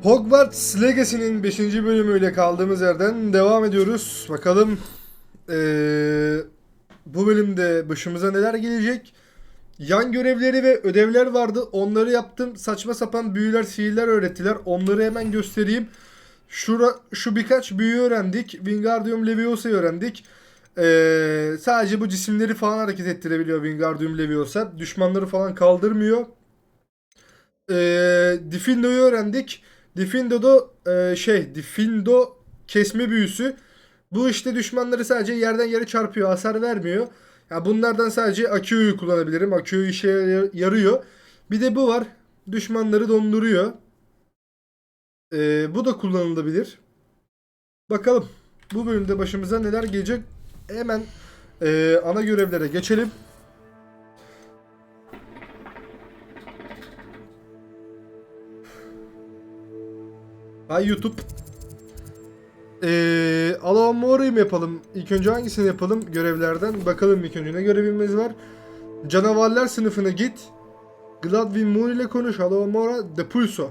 Hogwarts Legacy'nin 5. bölümüyle kaldığımız yerden devam ediyoruz. Bakalım bu bölümde başımıza neler gelecek. Yan görevleri ve ödevler vardı. Onları yaptım. Saçma sapan büyüler, sihirler öğrettiler. Onları hemen göstereyim. Şu birkaç büyü öğrendik. Wingardium Leviosa öğrendik. Sadece bu cisimleri falan hareket ettirebiliyor Wingardium Leviosa. Düşmanları falan kaldırmıyor. Diffindo'yu öğrendik. Diffindo kesme büyüsü. Bu işte düşmanları sadece yerden yere çarpıyor. Hasar vermiyor. Ya bunlardan sadece Akio'yu kullanabilirim. Akio işe yarıyor. Bir de bu var. Düşmanları donduruyor. Bu da kullanılabilir. Bakalım. Bu bölümde başımıza neler gelecek. Hemen ana görevlere geçelim. Hay YouTube. Alamora'yı mı yapalım? İlk önce hangisini yapalım görevlerden? Bakalım ilk önce ne görevimiz var. Canavarlar sınıfına git. Gladwin Moon ile konuş. Alamora de Pulso.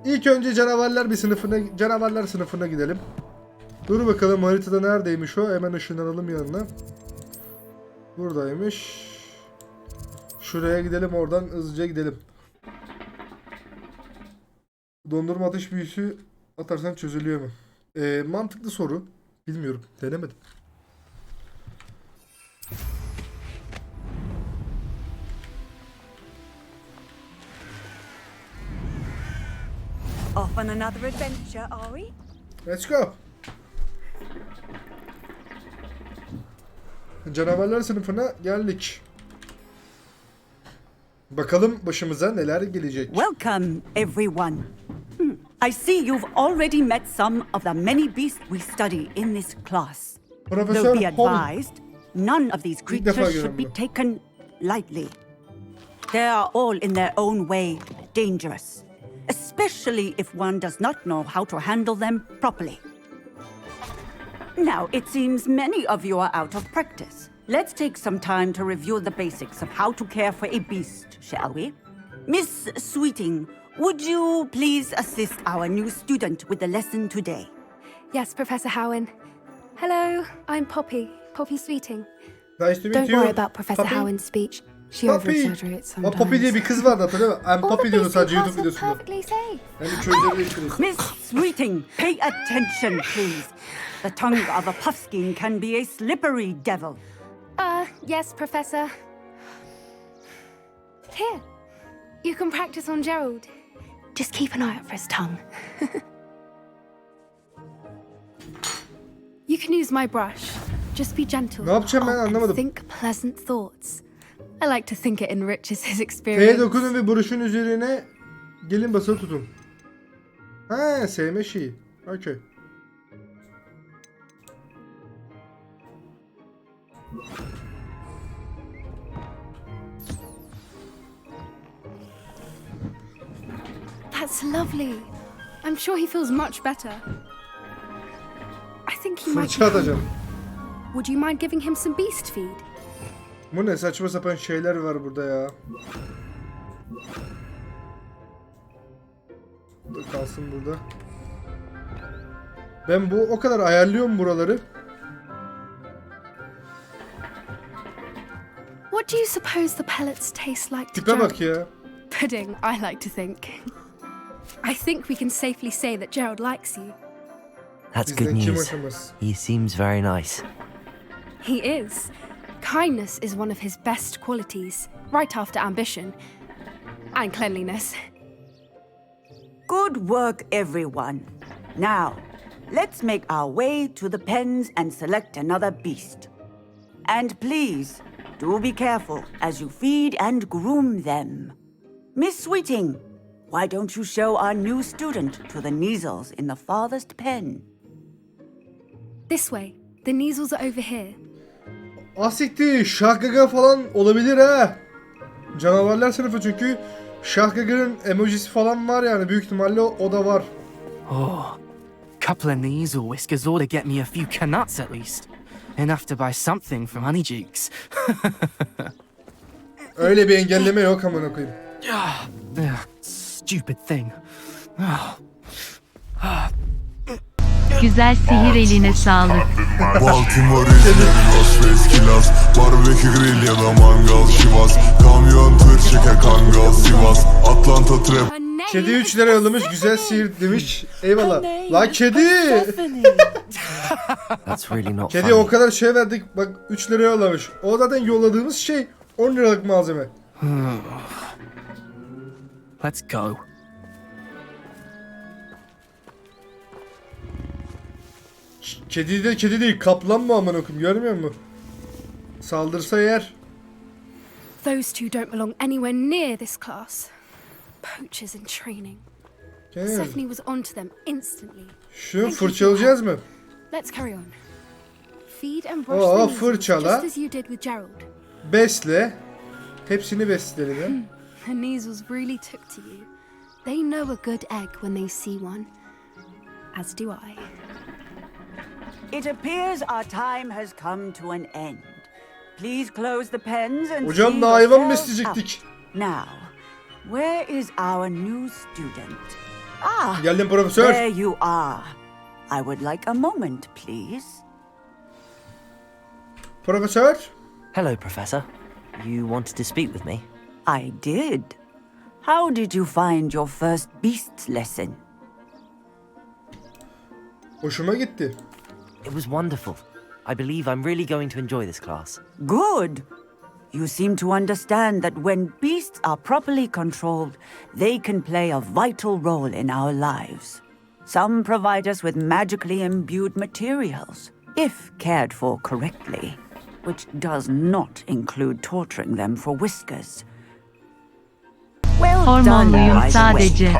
İlk önce canavarlar sınıfına gidelim. Dur bakalım haritada neredeymiş o? Hemen ışınlanalım yanına. Buradaymış. Şuraya gidelim, oradan hızlıca gidelim. Dondurma ateş büyüsü atarsan çözülüyor mu? Mantıklı soru. Bilmiyorum. Denemedim. Off on another adventure, are we? Let's go. Canavarlar sınıfına geldik. Bakalım başımıza neler gelecek. Welcome, everyone. I see you've already met some of the many beasts we study in this class. Profesör Though be Holland. advised, none of these creatures should be taken lightly. They are all in their own way dangerous, especially if one does not know how to handle them properly. Now, it seems many of you are out of practice. Let's take some time to review the basics of how to care for a beast, shall we? Miss Sweeting, would you please assist our new student with the lesson today? Yes, Professor Howen. Hello, I'm Poppy Sweeting. Nice to meet Don't you. worry about Professor Poppy. Howen's speech. She Poppy. over-exaggerates sometimes. Poppy diye bir kız vardı hatırlıyor musun? All Poppy the diyordu beasts in sadece class YouTube are videosunda. perfectly safe. Yani çözülebilirsiniz. Miss Sweeting, pay attention, please. The tongue of a puffskein can be a slippery devil. Yes, Professor. Here, you can practice on Gerald. Just keep an eye out for his tongue. You can use my brush. Just be gentle. Ne yapacağım ben anlamadım. And think pleasant thoughts. I like to think it enriches his experience. F'ye dokunun ve buruşun üzerine gelin basılı tutun. Ha, sevme şeyi. Okay. That's lovely. I'm sure he feels much better. I think he might Fırça be atacağım. hungry. Would you mind giving him some beast feed? Bu ne saçma sapan şeyler var burada ya. Bu da kalsın burada. Ben o kadar ayarlıyorum buraları. What do you suppose the pellets taste like to Tipe bak Gerald? ya. Pudding, I like to think. I think we can safely say that Gerald likes you. That's good Bizden kim news. hoşlanmaz? He seems very nice. He is. Kindness is one of his best qualities, right after ambition and cleanliness. Good work, everyone. Now, let's make our way to the pens and select another beast. And please, do be careful as you feed and groom them. Miss Sweeting, why don't you show our new student to the Neasels in the farthest pen? This way. The Neasels are over here. Asikti, şahgaga falan olabilir ha. Canavarlar sınıfı çünkü şahgaga'nın emojisi falan var yani büyük ihtimalle o da var. Oh, couple of Neasel whiskers ought to get me a few canuts at least. Enough to buy something from Honeydukes. Öyle bir engelleme yok amına koyayım. stupid thing. Güzel sihir, eline sağlık. Baltimore, İzmir, Las Vegas, Kilas, barbekü grill ya da mangal, Şivas, kamyon, tır, çeker, kangal, Sivas, Atlanta, trap. Kedi 3 lira yollamış, güzel sihir demiş. Eyvallah. Lan kedi! That's really not Kedi o funny. kadar şey verdik, bak 3 lira yollamış. O zaten yolladığımız şey 10 liralık malzeme. Let's go. Kedi de kedi değil, kaplan mı aman okuyum, görmüyor musun? Saldırsa yer. Those two don't belong anywhere near this class. Poachers in training. Stephanie was onto them instantly. Şu fırçalayacağız mı? Let's carry on. Feed and brush Oo, their knees fırçala. just as you did with Gerald. Besle. Hepsini besleyelim. Her measles really took to you. They know a good egg when they see one. As do I. It appears our time has come to an end. Please close the pens and Hocam see da hayvan yourself besleyecektik. out. Now, where is our new student? Ah, Geldim profesör. there you are. I would like a moment, please. Profesör. Hello, Professor. You wanted to speak with me? I did. How did you find your first beasts lesson? Hoşuma gitti. It was wonderful. I believe I'm really going to enjoy this class. Good. You seem to understand that when beasts are properly controlled, they can play a vital role in our lives. Some provide us with magically imbued materials, if cared for correctly, which does not include torturing them for whiskers. Well done, Hormonluyum by the way. sadece.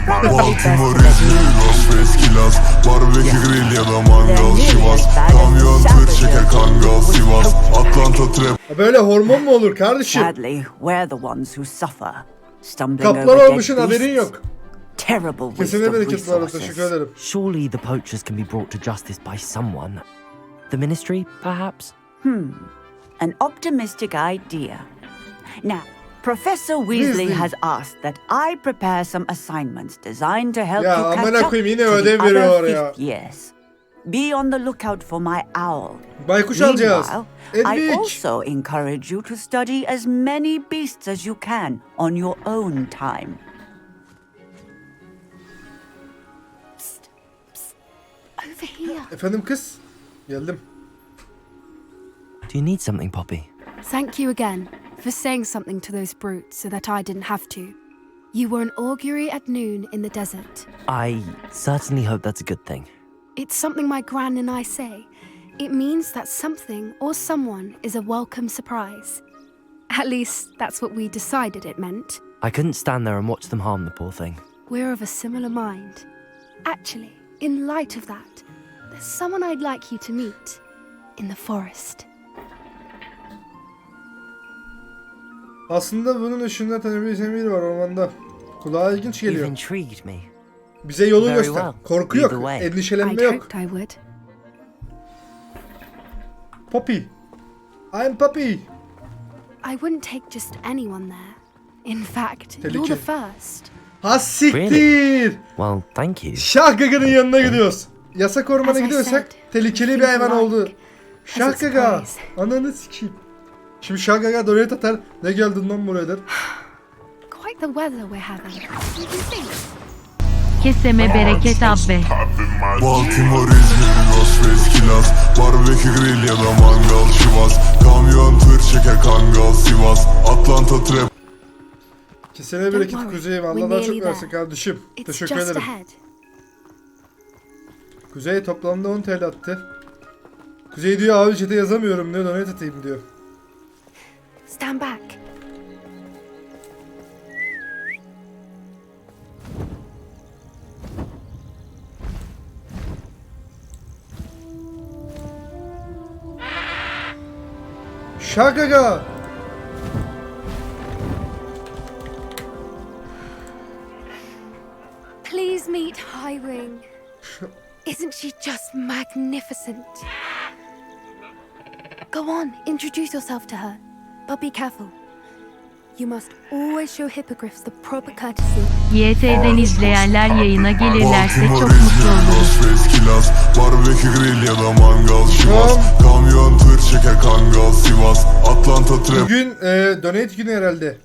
Baltimore, İzmir, Las Vegas, Kilas, barbekü grill ya da mangal, Şivas, kamyon, tır, çeker, kangal, Sivas, Atlanta, trap. Ha, böyle hormon mu olur kardeşim? Sadly, we're the ones who suffer, stumbling Kaplan over dead olmuşsun, haberin beasts. yok. Terrible waste Kesene of bereket bu arada, resources. teşekkür ederim. Surely the poachers can be brought to justice by someone. The ministry, perhaps? An optimistic idea. Now, Professor Weasley Weasley. has asked that I prepare some assignments designed to help Ya, you catch amına up koyayım, yine to the ödev other veriyor ya. fifth years. Be on the lookout for my owl. Baykuş alacağız. Meanwhile, I Edwig. also encourage you to study as many beasts as you can on your own time. Over here. Efendim kız. Geldim. Do you need something, Poppy? Thank you again for saying something to those brutes so that I didn't have to. You were an augury at noon in the desert. I certainly hope that's a good thing. It's something my gran and I say. It means that something or someone is a welcome surprise. At least, that's what we decided it meant. I couldn't stand there and watch them harm the poor thing. We're of a similar mind. Actually, in light of that, there's someone I'd like you to meet in the forest. Aslında bunun ışığında tanıyabileceğim biri var ormanda. Kulağa ilginç You've geliyor. intrigued me. Bize yolu Very göster. well. Korku Lead yok. the way. Endişelenme I'd yok. hoped I would. Poppy. I'm Poppy. I wouldn't take just anyone there. In fact, you're Tehlikeli. the first. Ha siktir. Really? Well, thank you. Şahgaga'nın yanına gidiyoruz. Yasak ormana As I gidiyorsak said, tehlikeli bir think hayvan alike oldu. as a Şahgaga. surprise. Ananı sikeyim. Şimdi Şahgaga donate atar. Ne geldin lan buraya der. Quite the weather we're having. You can think. Keseme bereket abbe. Baltimore, İzmir, Las Vegas, Kilas, barbekü grill ya da mangal, Şivas, kamyon, tır, çeker, kangal, Sivas, Atlanta, trap. Kesene bereket worry, Kuzey'im. we're Allah daha çok nearly versin there. kardeşim. It's Teşekkür just ederim. ahead. Kuzey toplamda 10 TL attı. Kuzey diyor abi chat'e yazamıyorum diyor, donate atayım diyor. Stand back. Şahgaga. Please meet Highwing. Isn't she just magnificent? Go on, introduce yourself to her. But be careful. You must always show hippogriffs the proper courtesy. YT'den izleyenler yayına gelirlerse Baltimore, çok mutlu İzmir, oluruz. Las Vegas, Kilas, barbekü grill ya da mangal Şivas, kamyon, tır, çeker, kangal Sivas, Atlanta, trap. Bugün donate günü herhalde.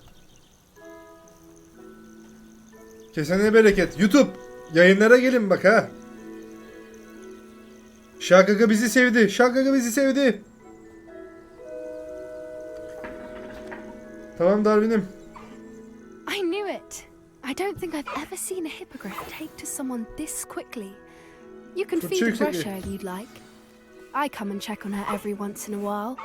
Kesene bereket. YouTube yayınlara gelin bak ha. Şakaka bizi sevdi. Şakaka bizi sevdi. Tamam Darwin'im. I knew it. I don't think I've ever seen a hippogriff take to someone this quickly. You can feed and brush her if you'd like. I come and check on her every once in a while.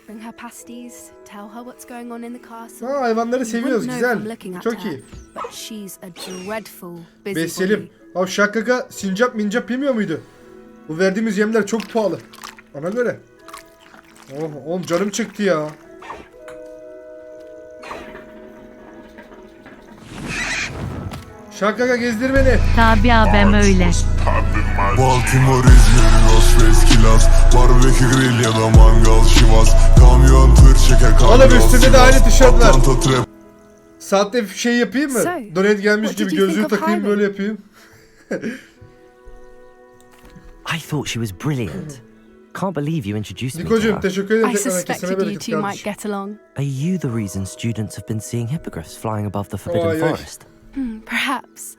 Bring her pasties, tell her what's going on in the castle. Ha, hayvanları seviyoruz, You wouldn't know from güzel. looking at Çok her, iyi. But she's a dreadful busybody. Besleyelim. Abi Şakaka sincap mincap yemiyor muydu? Bu verdiğimiz yemler çok pahalı. Ona göre. Oh, oğlum canım çıktı ya. Şakaka gezdir beni. Tabi abim öyle. Baltimore, İzmir, Las Vegas, Kilas, barbekü grill ya da mangal Şivas, kamyon, tır, çeker, kangal Oğlum üstünde de aynı tişört var. Atlanta, trap. Saatte şey yapayım mı? So, Donate gelmiş what gibi did you gözlüğü think of takayım Highway? böyle yapayım. I thought she was brilliant. Can't believe you introduced me to Nikocuğum her. teşekkür ederim. I Tekrar suspected kesene you bereket two might kardeşim. get along. Are you the reason students have been seeing hippogriffs flying above the Forbidden Oy, oy. Forest? Perhaps.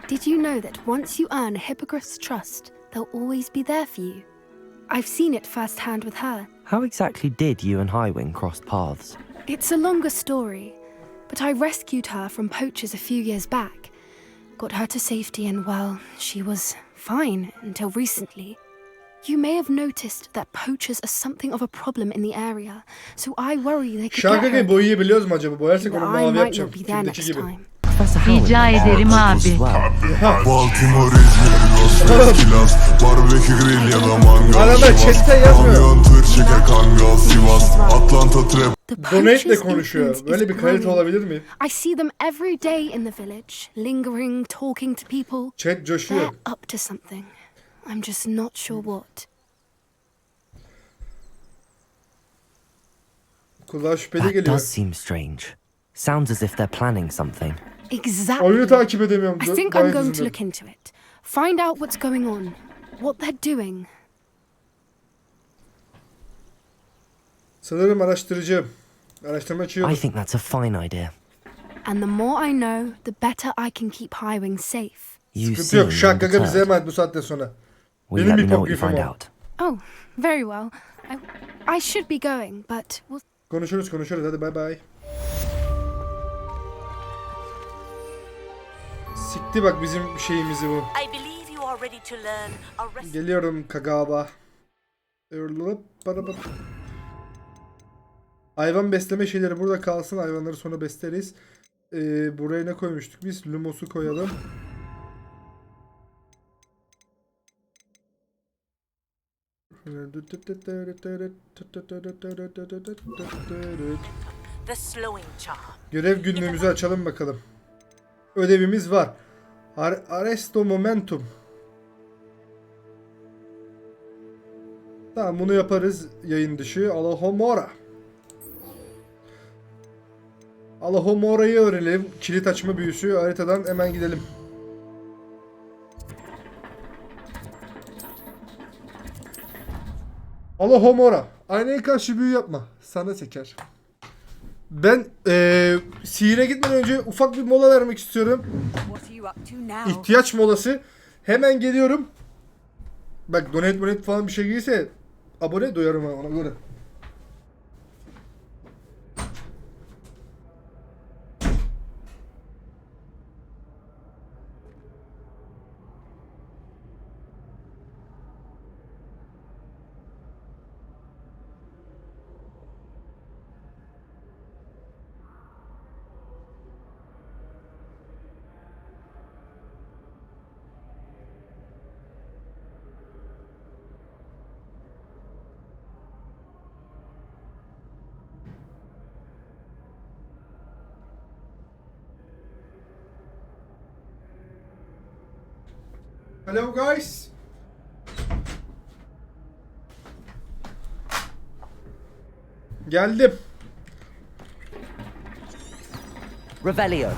Did you know that once you earn a hippogriff's trust, they'll always be there for you? I've seen it firsthand with her. How exactly did you and Highwing cross paths? It's a longer story, but I rescued her from poachers a few years back. Got her to safety and, well, she was fine until recently. You may have noticed that poachers are something of a problem in the area, so I worry they could get her. Şakaka'yı boyayabiliyoruz mu acaba? Boyarsak But onu I mavi might yapacağım. not be there Filmdeki next gibi. time. Professor Howard Rica ederim abi. as well. Baltimore, İzmir, Las Vegas, Kilas, barbekü grill ya da mangal Arada Şivas, chatte yazmıyor. kamyon, tır, çeker, kangal Sivas, Atlanta, trap. The Donate poachers' de konuşuyor. influence Böyle is bir kalite growing. olabilir mi? I see them every day in the village, lingering, talking to people. Chat coşuyor. They're up to something. I'm just not sure what. Kulağa şüpheli That geliyor. does seem strange. Sounds as if they're planning something. Exactly. Oyunu takip edemiyorum. I think Gayet I'm going to üzüldüm. look into it. Find out what's going on, what they're doing. Sanırım araştıracağım. Araştırmacı I yok. think that's a fine idea. And the more I know, the better I can keep Highwing safe. You Sıkıntı seem yok. Şakaka bize undeterred. emanet bu saatten sonra. Will Benim you let bir me know what you hipogrifim find o. out? Oh, very well. I should be going, but we'll Konuşuruz hadi bay bay. Sikti bak bizim şeyimizi bu. I believe you are ready to learn a recipe. Geliyorum Kagaba. Hayvan besleme şeyleri burada kalsın. Hayvanları sonra besleriz. Buraya ne koymuştuk biz? Lumos'u koyalım. The slowing charm. Görev günlüğümüzü açalım bakalım. Ödevimiz var. Arresto momentum. Tamam bunu yaparız yayın dışı. Allahomora. Allahomora'yı öğrenelim. Kilit açma büyüsü. Haritadan hemen gidelim. Allahomora. Aynaya karşı büyü yapma. Sana seker. Ben sihire gitmeden önce ufak bir mola vermek istiyorum. What are you up to now? İhtiyaç molası. Hemen geliyorum. Bak donate falan bir şey gelirse abone doyarım ha ona göre. Hello guys. Geldim. Revelio.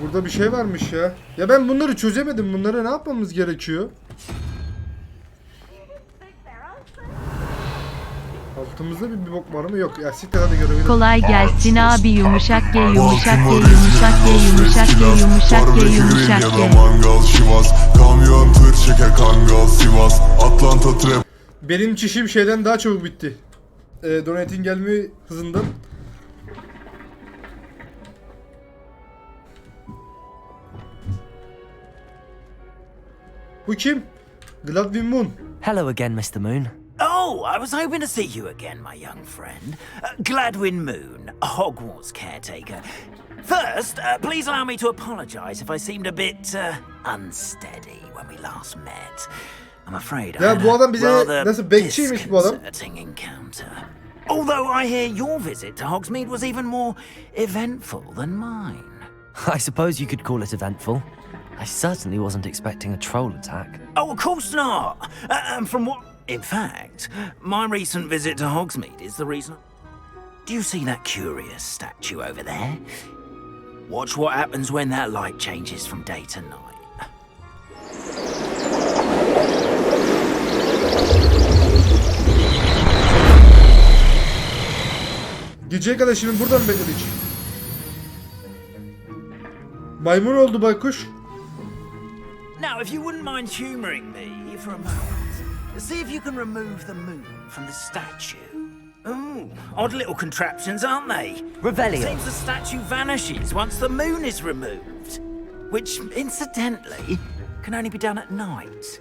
Burada bir şey varmış ya. Ya ben bunları çözemedim. Bunları ne yapmamız gerekiyor? Altımızda bir bok var mı? Yok. Ya siktir hadi görebilirim. Kolay gelsin abi yumuşak ye yumuşak ye yumuşak ye yumuşak ye yumuşak ye yumuşak ye. Mangal Şivas, kamyon tır çeker Kangal Sivas, Atlanta trap. Benim çişim şeyden daha çabuk bitti. Donate'in gelme hızından. Bu kim? Gladwin Moon. Hello again, Mr. Moon. Oh, I was hoping to see you again, my young friend. Gladwin Moon, Hogwarts caretaker. First, please allow me to apologize if I seemed a bit unsteady when we last met. I'm afraid I Ya had bu a adam bize rather nasıl bekçiymiş bu adam? disconcerting encounter. Although I hear your visit to Hogsmeade was even more eventful than mine. I suppose you could call it eventful. I certainly wasn't expecting a troll attack. Oh, of course not. And from what... In fact, my recent visit to Hogsmeade is the reason... Do you see that curious statue over there? Watch what happens when that light changes from day to night. Geceye kadar şimdi buradan bekledik. Maymun oldu baykuş. Now, if you wouldn't mind humouring me for a moment, see if you can remove the moon from the statue. Ooh, odd little contraptions, aren't they? Revelio. Seems the statue vanishes once the moon is removed, which, incidentally, can only be done at night.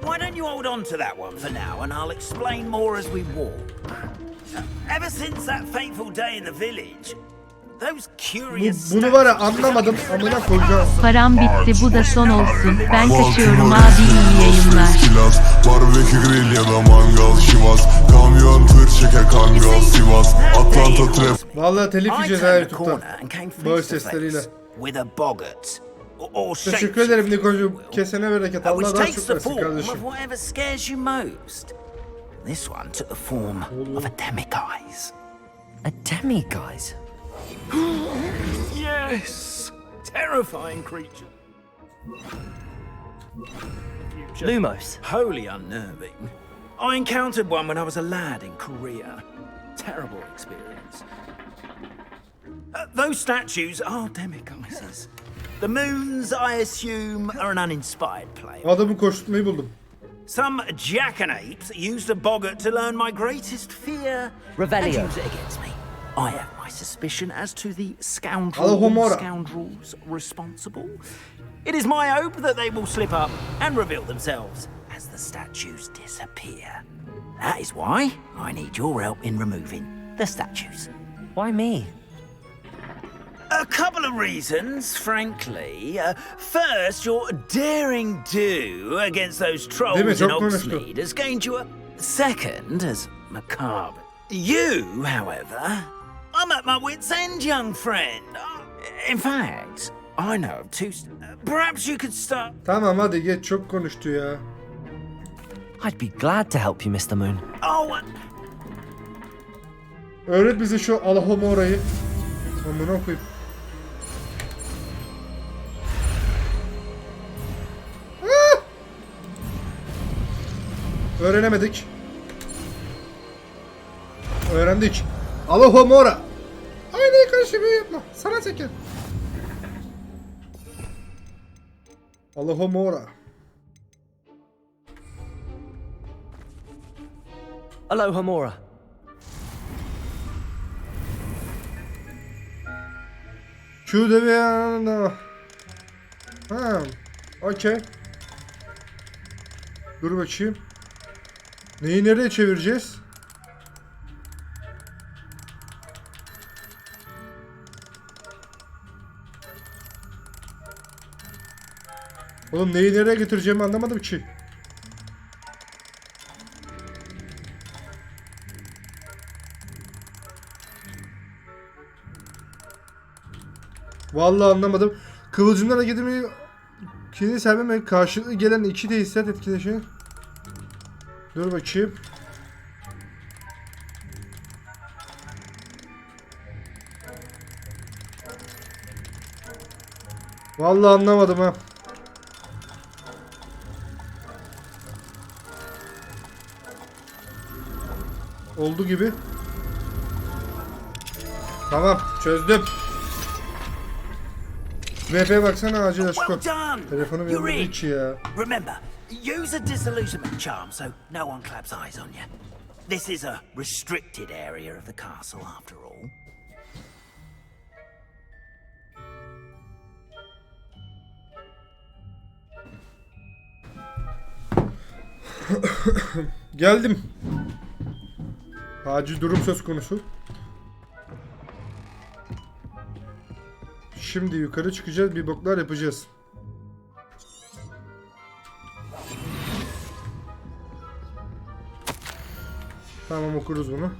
Why don't you hold on to that one for now, and I'll explain more as we walk. Ever since that fateful day in the village, those curious Bunu var ya anlamadım, amına koyacağım. Param bitti bu da son olsun. Ben kaçıyorum abi iyi yayınlar. Barbekü grill ya da mangal Şivas, kamyon tır çeker Kangal Sivas, Atlanta trap. Vallahi telif I yiyeceğiz turned ha the corner YouTube'dan. and came Bağış face to sesleriyle. face with a boggart. Or Teşekkür ederim Nikocuğum. Kesene bereket. Allah which daha takes çok the versin form kardeşim. of whatever scares you most. This one took the form of a demiguise. A demiguise? Yes! Terrifying creature. Lumos. Wholly unnerving. I encountered one when I was a lad in Korea. Terrible experience. Those statues are demiguises. The moons, I assume, are an uninspired play. Adamı koşturmayı buldum. Some jackanapes used a boggart to learn my greatest fear and Revelio. use it against me. I have my suspicion as to the Alahomora. scoundrels responsible. It is my hope that they will slip up and reveal themselves as the statues disappear. That is why I need your help in removing the statues. Why me? A couple of reasons, frankly. First, your daring do against those trolls in Çok konuştu. Hogsmeade has gained you a... Second, as macabre. You, however, I'm at my wit's end, young friend. In fact, I know of two... Perhaps you could start... Tamam hadi geç, çok konuştu ya. I'd be glad to help you, Mr. Moon. Oh, Öğret bize şu Alahomora'yı. Amına koyayım. Ah! Öğrenemedik. Öğrendik. Alahomora. Aynaya karşı büyü yapma. Sana çeker. Alahomora. Alohomora. Q de bir ha. Okey. Dur bakayım. Neyi nereye çevireceğiz? Oğlum neyi nereye getireceğimi anlamadım ki. Vallahi anlamadım. Kıvılcımlar hareketimi kendini sermeme karşılığı gelen iki tesisat etkileşir. Dur bakayım. Vallahi anlamadım ha. Oldu gibi. Tamam, çözdüm. VP baksana acil aşkım. Well done! Telefonu You're vermedi in. hiç ya. Remember, use a disillusionment charm so no one claps eyes on you. This is a restricted area of the castle, after all. Geldim. Acil durum söz konusu. Şimdi yukarı çıkacağız, bir boklar yapacağız. Tamam, okuruz bunu.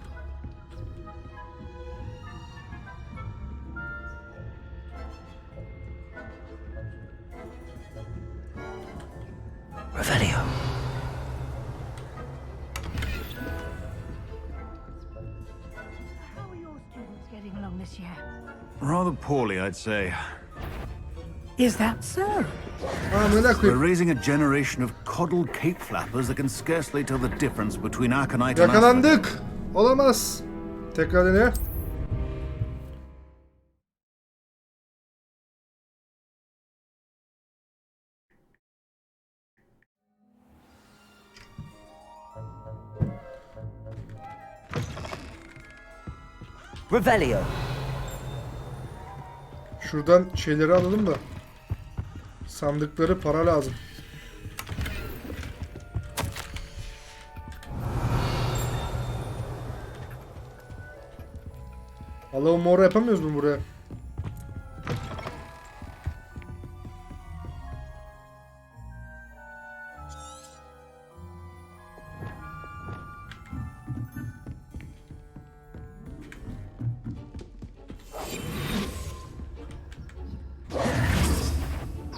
Revelio. How are your students getting along this year? Rather poorly, I'd say. Is that so? Amına We're koyayım. raising a generation of coddled cape flappers that can scarcely tell the difference between aconite and Yakalandık. Olamaz. Tekrar dene. Revelio. Şuradan şeyleri alalım da. Sandıkları, para lazım. Allah'ım, mora yapamıyoruz mu buraya?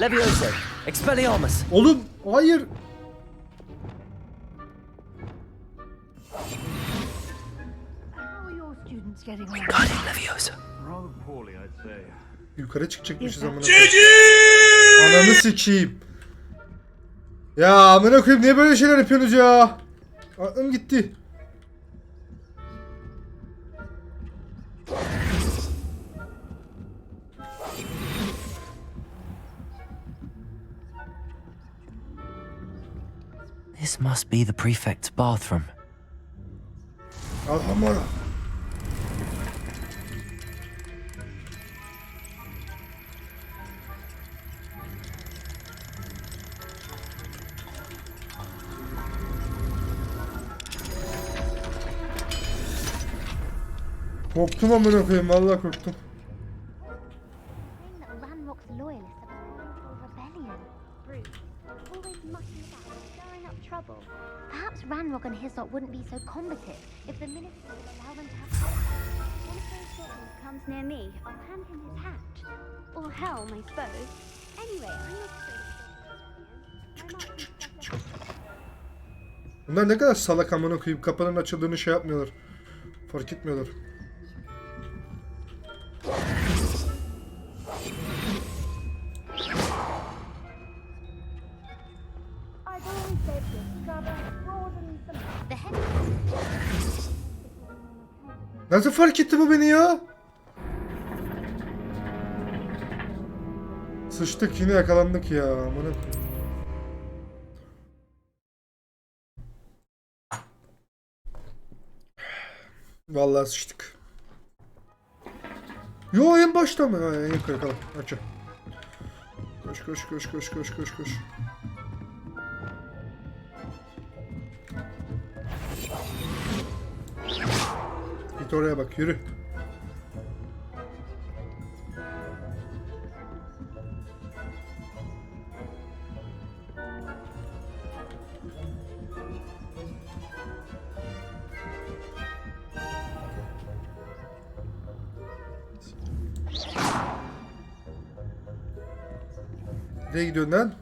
Levioso. Expelliarmus. Oğlum, hayır. How are your students getting along? Guardian Levioso. Rather poorly, I'd say. Yukarı çıkacakmışız amına koyayım. Ananı sikeyim. Ya amına koyayım, niye böyle şeyler yapıyorsunuz ya? Aklım gitti. This must be the prefect's bathroom. Al hamara. Korktum amına koyayım, vallahi korktum. Saying that Ranrock's loyalists are planning a rebellion. Bruce, always mucking about, stirring up trouble. Perhaps Ranrock and his lot wouldn't be so combative if the minister would allow them to have power. One of those goblins comes near me, I'll hand him his hat. Or helm, I suppose. Anyway, I'm not afraid of goblins. Bunlar ne kadar salak amına koyayım, kapının açıldığını şey yapmıyorlar. Fark etmiyorlar. I've always said this, Scarborough broadens the head. Nasıl fark etti bu beni ya? Sıçtık, yine yakalandık ya. Amına koyayım. Vallahi sıçtık. Yo, en başta mı? Ha, en yukarı kalan. Aç. Koş koş koş koş koş koş koş. Git oraya bak, yürü. Nereye gidiyorsun lan?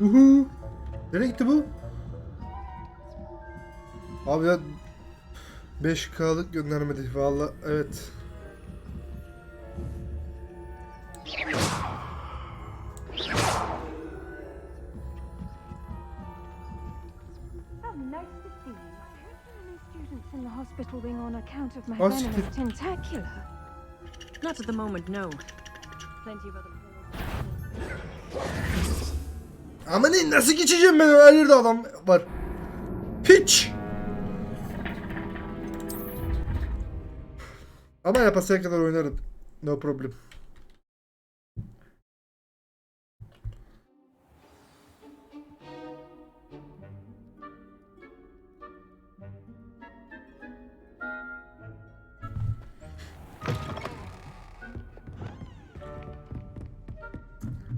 Uhu. Nereye gitti bu? Abi ya, 5K'lık göndermedi. Vallahi evet. In the hospital wing on account of my Hospital. venomous tentacular. Not at the moment, no. Plenty of other. Ama ne, nasıl geçeceğim ben? Her yerde adam var. Piç. Ama yapasaya kadar oynarım. No problem.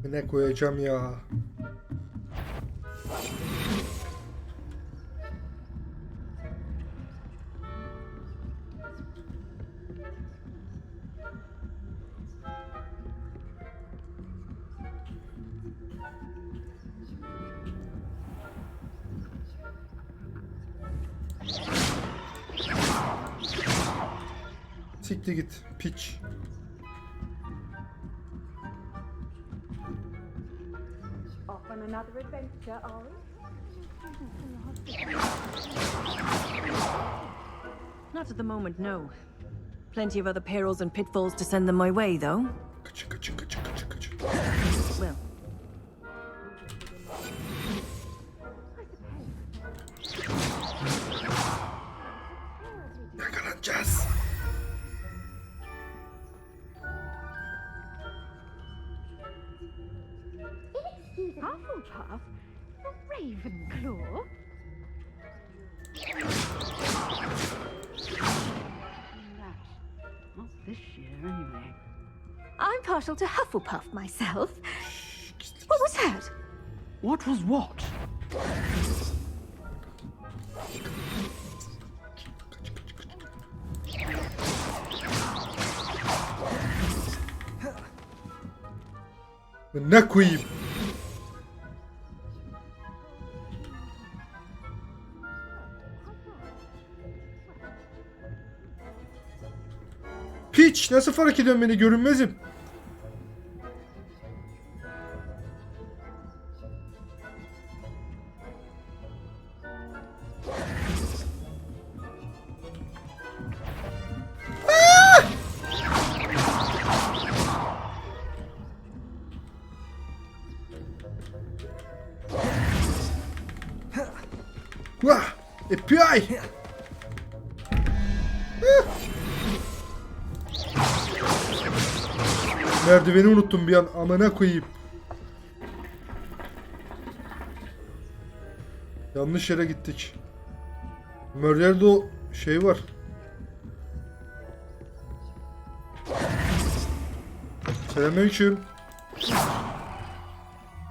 Ne koyacağım ya? Siktir git piç. Off on another adventure, are we? Not at the moment, no. Plenty of other perils and pitfalls to send them my way, though. Kaçın kaçın kaçın kaçın kaçın. Well. Yakalanacağız. Hufflepuff? A Ravenclaw? Not this year, anyway. I'm partial to Hufflepuff myself. What was that? What was what? Ne koyayım? Piç, nasıl fark ediyorsun beni, görünmezim. Vah! FBI! Merdiveni unuttum bir an, amına koyayım. Yanlış yere gittik. Merdivende o şey var. Selamünaleyküm.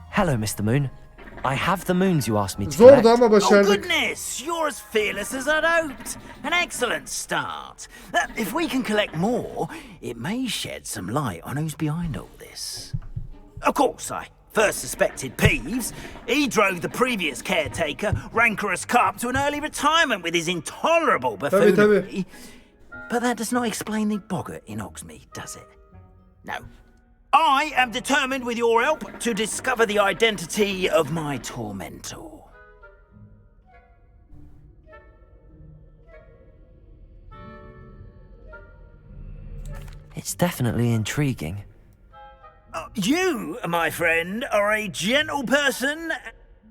Hello, Mr. Moon. I have the moons you asked me to Zordu collect. ama Oh, başardık. goodness! You're as fearless as I'd hoped. An excellent start. If we can collect more, it may shed some light on who's behind all this. Of course, I first suspected Peeves. He drove the previous caretaker, Rancorous Carp, to an early retirement with his intolerable buffoonery. But that does not explain the boggart in Hogsmeade, does it? No. I am determined, with your help, to discover the identity of my tormentor. It's definitely intriguing. You, my friend, are a gentle person.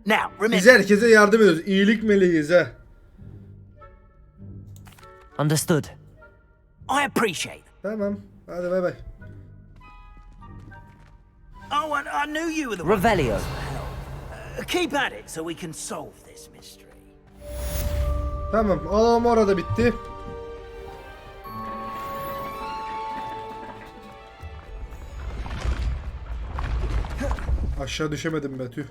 Now, remember... Biz herkese yardım ediyoruz. İyilik meleğiz ha. Understood. I appreciate it. Tamam. Hadi bay bay. Oh, and I knew you were the Revelio. one. Keep at it so we can solve this mystery. Tamam. Alalım, orada bitti. Aşağı düşemedim be, tüh.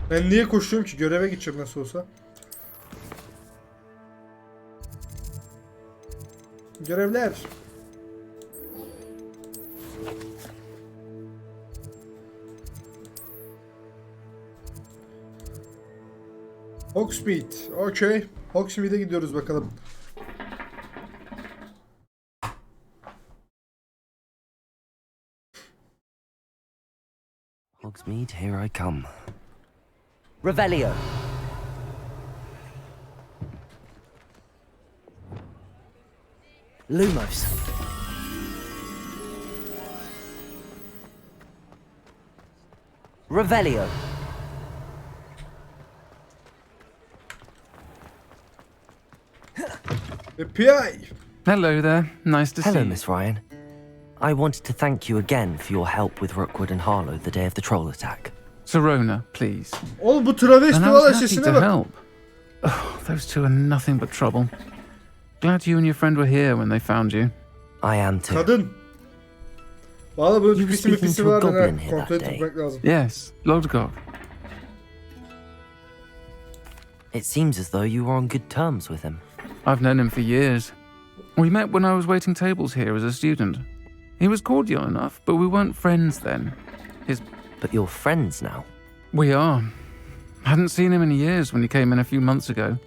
Ben niye koşuyorum ki? Göreve gideceğim nasıl olsa. Görevler. Hogsmeade. Okey. Hogsmeade'e gidiyoruz bakalım. Hogsmeade, here I come. Revelio. Lumos. Revelio. PI. Hello there. Nice to see Hello, you. Miss Ryan. I wanted to thank you again for your help with Rookwood and Harlow the day of the troll attack. Serona, please. Oğlum bu travesti And I valla was happy sesine to bak. help. Oh, those two are nothing but trouble. Glad you and your friend were here when they found you. I am too. Kadın. Valla bunun You were pisi mi speaking pisi to a vardı ha. goblin here Kontrol that day. tutmak lazım. Yes, Lodgok. It seems as though you were on good terms with him. I've known him for years. We met when I was waiting tables here as a student. He was cordial enough, but we weren't friends then. But you're friends now. We are. Hadn't seen him in years when he came in a few months ago.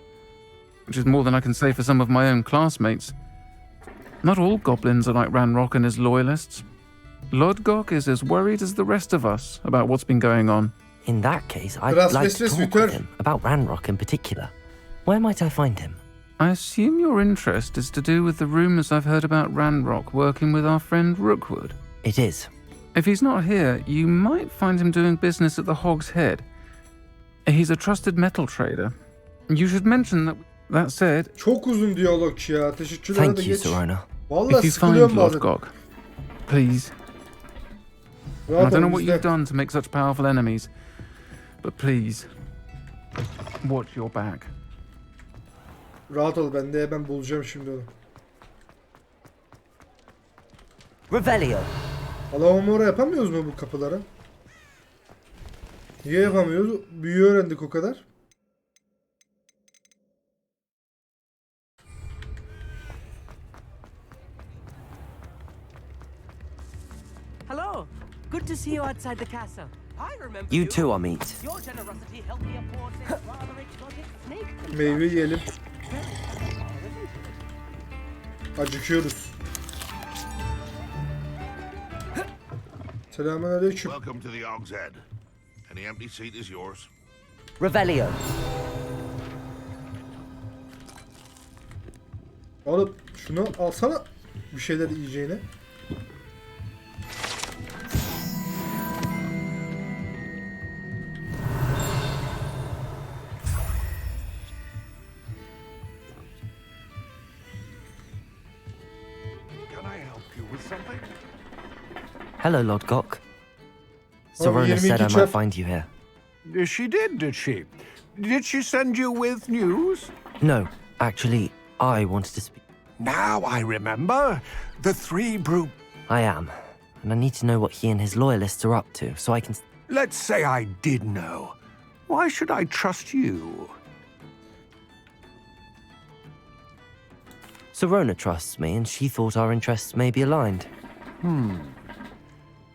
Which is more than I can say for some of my own classmates. Not all goblins are like Ranrock and his loyalists. Lodgok is as worried as the rest of us about what's been going on. In that case, I'd Biraz like to vesves talk yutar. with him about Ranrock in particular. Where might I find him? I assume your interest is to do with the rumours I've heard about Ranrock working with our friend Rookwood. It is. If he's not here, you might find him doing business at the Hog's Head. He's a trusted metal trader. You should mention that. That said, Çok uzun diyalog ya. Teşekkürler Thank de you, geç. Serona. Valla if you find sıkılıyorum bazen. Lodgok, please. I Rahat don't ol know what bizde. you've done to make such powerful enemies, but please, watch your back. Rahat ol, ben de ben bulacağım şimdi onu. Revelio. Alamamora yapamıyoruz mu bu kapıları? Niye yapamıyoruz? Büyü öğrendik o kadar. Hello. Good to see you outside the castle. I remember You too, Amit. Your generosity helped me afford this rather exotic snake. Meyve yiyelim. Acıkıyoruz. Selamünaleyküm. Welcome to the Hog's Head. Any empty seat is yours. Revelio. Oğlum şunu alsana bir şeyler yiyeceğine. Can I help you with something? Hello, Lodgok. Oh, Serona said I 22 might chap. find you here. She did she? Did she send you with news? No, actually, I wanted to speak. Now I remember. The three brew... I am, and I need to know what he and his loyalists are up to, so I can... Let's say I did know. Why should I trust you? Serona trusts me, and she thought our interests may be aligned.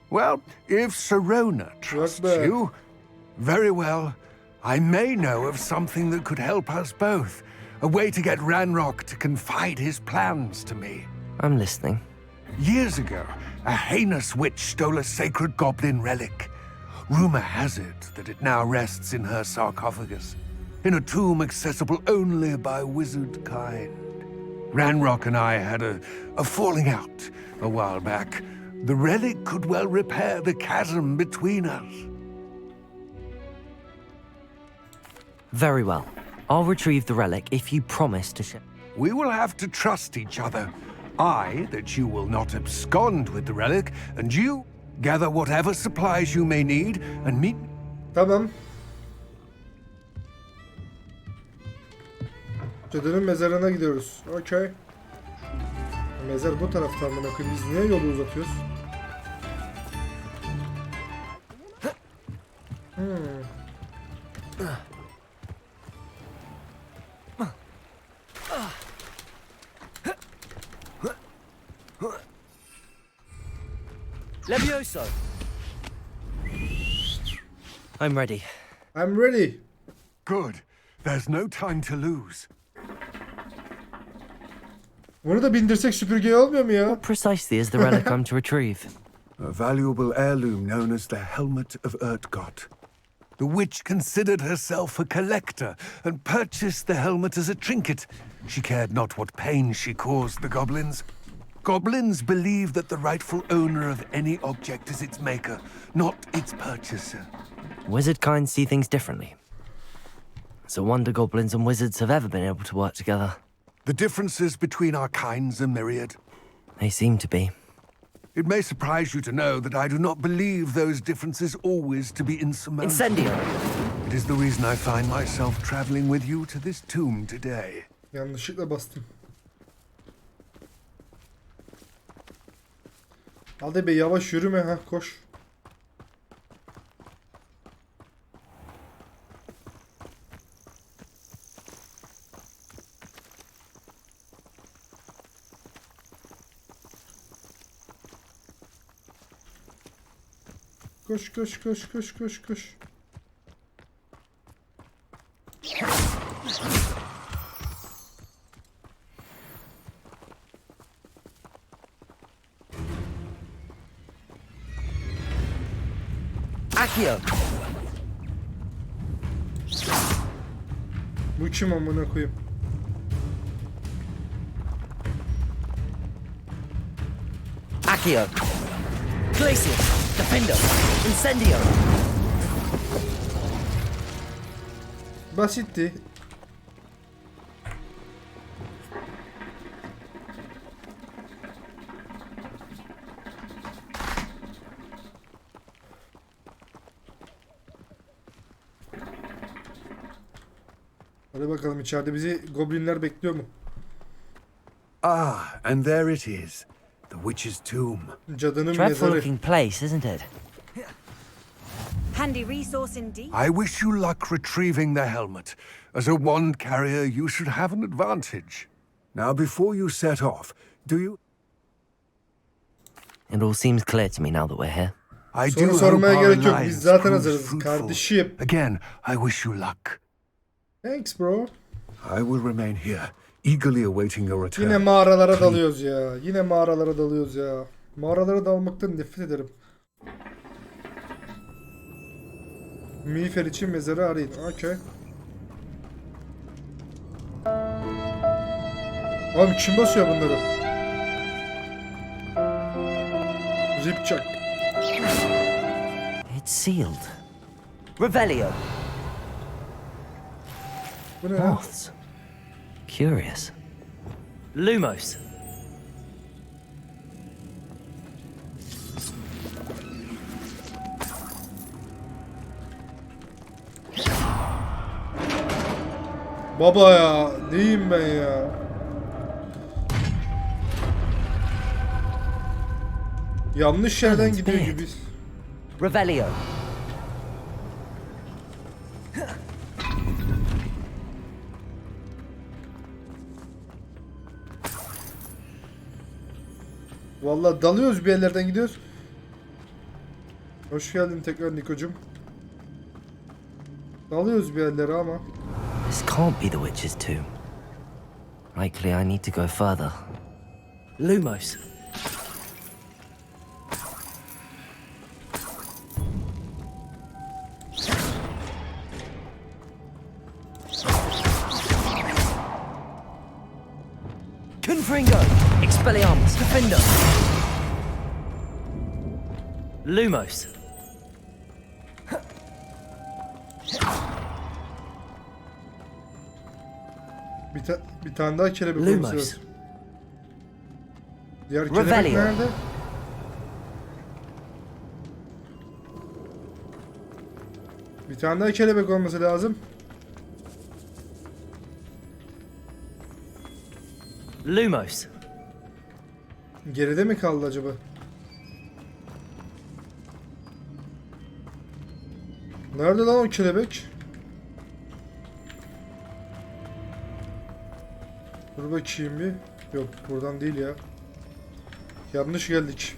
Well, if Serona trusts bad. you, very well. I may know of something that could help us both. A way to get Ranrock to confide his plans to me. I'm listening. Years ago, a heinous witch stole a sacred goblin relic. Rumor has it that it now rests in her sarcophagus, in a tomb accessible only by wizard kind. Ranrock and I had a falling out a while back. The relic could well repair the chasm between us. Very well. I'll retrieve the relic if you promise to share. We will have to trust each other. I, that you will not abscond with the relic, and you, gather whatever supplies you may need, and meet... Tamam. Cadının mezarına gidiyoruz. Okey. Mezar bu tarafta amına koyayım. Biz niye yolu uzatıyoruz? Levioso! I'm ready. I'm ready. Good. There's no time to lose. Bunu da bindirsek süpürgeye olmuyor mu ya? What precisely is the relic I'm to retrieve? A valuable heirloom known as the Helmet of Urtgott. The witch considered herself a collector and purchased the helmet as a trinket. She cared not what pain she caused the goblins. Goblins believe that the rightful owner of any object is its maker, not its purchaser. Wizard kind see things differently. It's a wonder goblins and wizards have ever been able to work together. The differences between our kinds are myriad. They seem to be. It may surprise you to know that I do not believe those differences always to be insurmountable. Incendio! It is the reason I find myself traveling with you to this tomb today. Yanlışlıkla bastım. Hadi be yavaş yürüme ha koş. Koş koş koş koş koş koş. Accio! Bu kim amına koyayım? Accio! Glacius! Defendo! Incendio! Basitti. Hadi bakalım içeride bizi goblinler bekliyor mu? Ah, and there it is. The witch's tomb. Cadının Dreadful mezarı. looking place, isn't it? Handy resource indeed. I wish you luck retrieving the helmet. As a wand carrier, you should have an advantage. Now, before you set off, do you... It all seems clear to me now that we're here. I Soru do sormaya hope our gerek yok. Biz alliance zaten proves hazırız fruitful. kardeşim. Again, I wish you luck. Thanks bro. I will remain here, eagerly awaiting your return. Yine mağaralara dalıyoruz ya. Yine mağaralara dalıyoruz ya. Mağaralara dalmaktan nefret ederim. Miğfer için mezarı arayın. Okey. Oğlum kim basıyor bunları? Zipçak. It's sealed. Revelio! Bu ne lan? Moths. Curious. Lumos. Baba ya. Neyim ben ya? Yanlış yerden gidiyor gibi. Revelio. Vallahi dalıyoruz bir yerlerden gidiyoruz. Hoş geldin tekrar Niko'cum. Dalıyoruz bir yerlere ama. This can't be the witch's tomb. Likely I need to go further. Lumos. Confringo. Expelliarmus. Defendo. Lumos. Bir tane daha kelebek olması Lumos. lazım. Diğer kelebek Revelio. nerede? Bir tane daha kelebek olması lazım. Lumos. Geride mi kaldı acaba? Nerede lan o kelebek? Dur bakayım bir. Yok buradan değil ya. Yanlış geldik.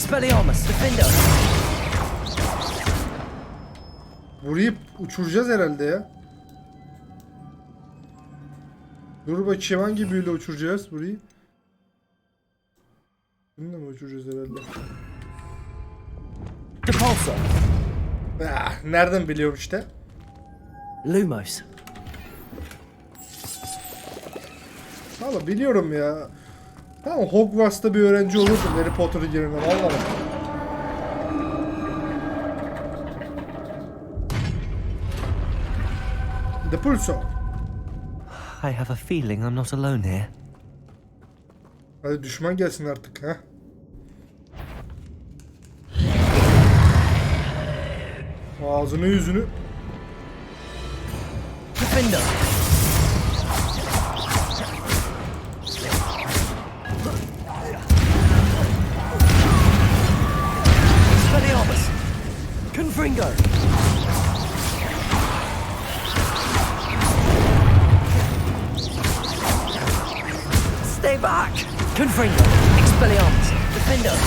Expelliarmus, Defender. Burayı uçuracağız herhalde ya. Dur bakayım hangi büyüyle uçuracağız burayı? Bununla mı uçuracağız herhalde? Depulso. Ah, nereden biliyorum işte? Lumos. Valla biliyorum ya. Tamam, Hogwarts'ta bir öğrenci olurdum Harry Potter'ın yerine valla. Depulso. I have a feeling I'm not alone here. Hadi düşman gelsin artık ha. Ağzını yüzünü. Defender. Expelliarmus. Confringo. Stay back. Confringo. Expelliarmus. Defender.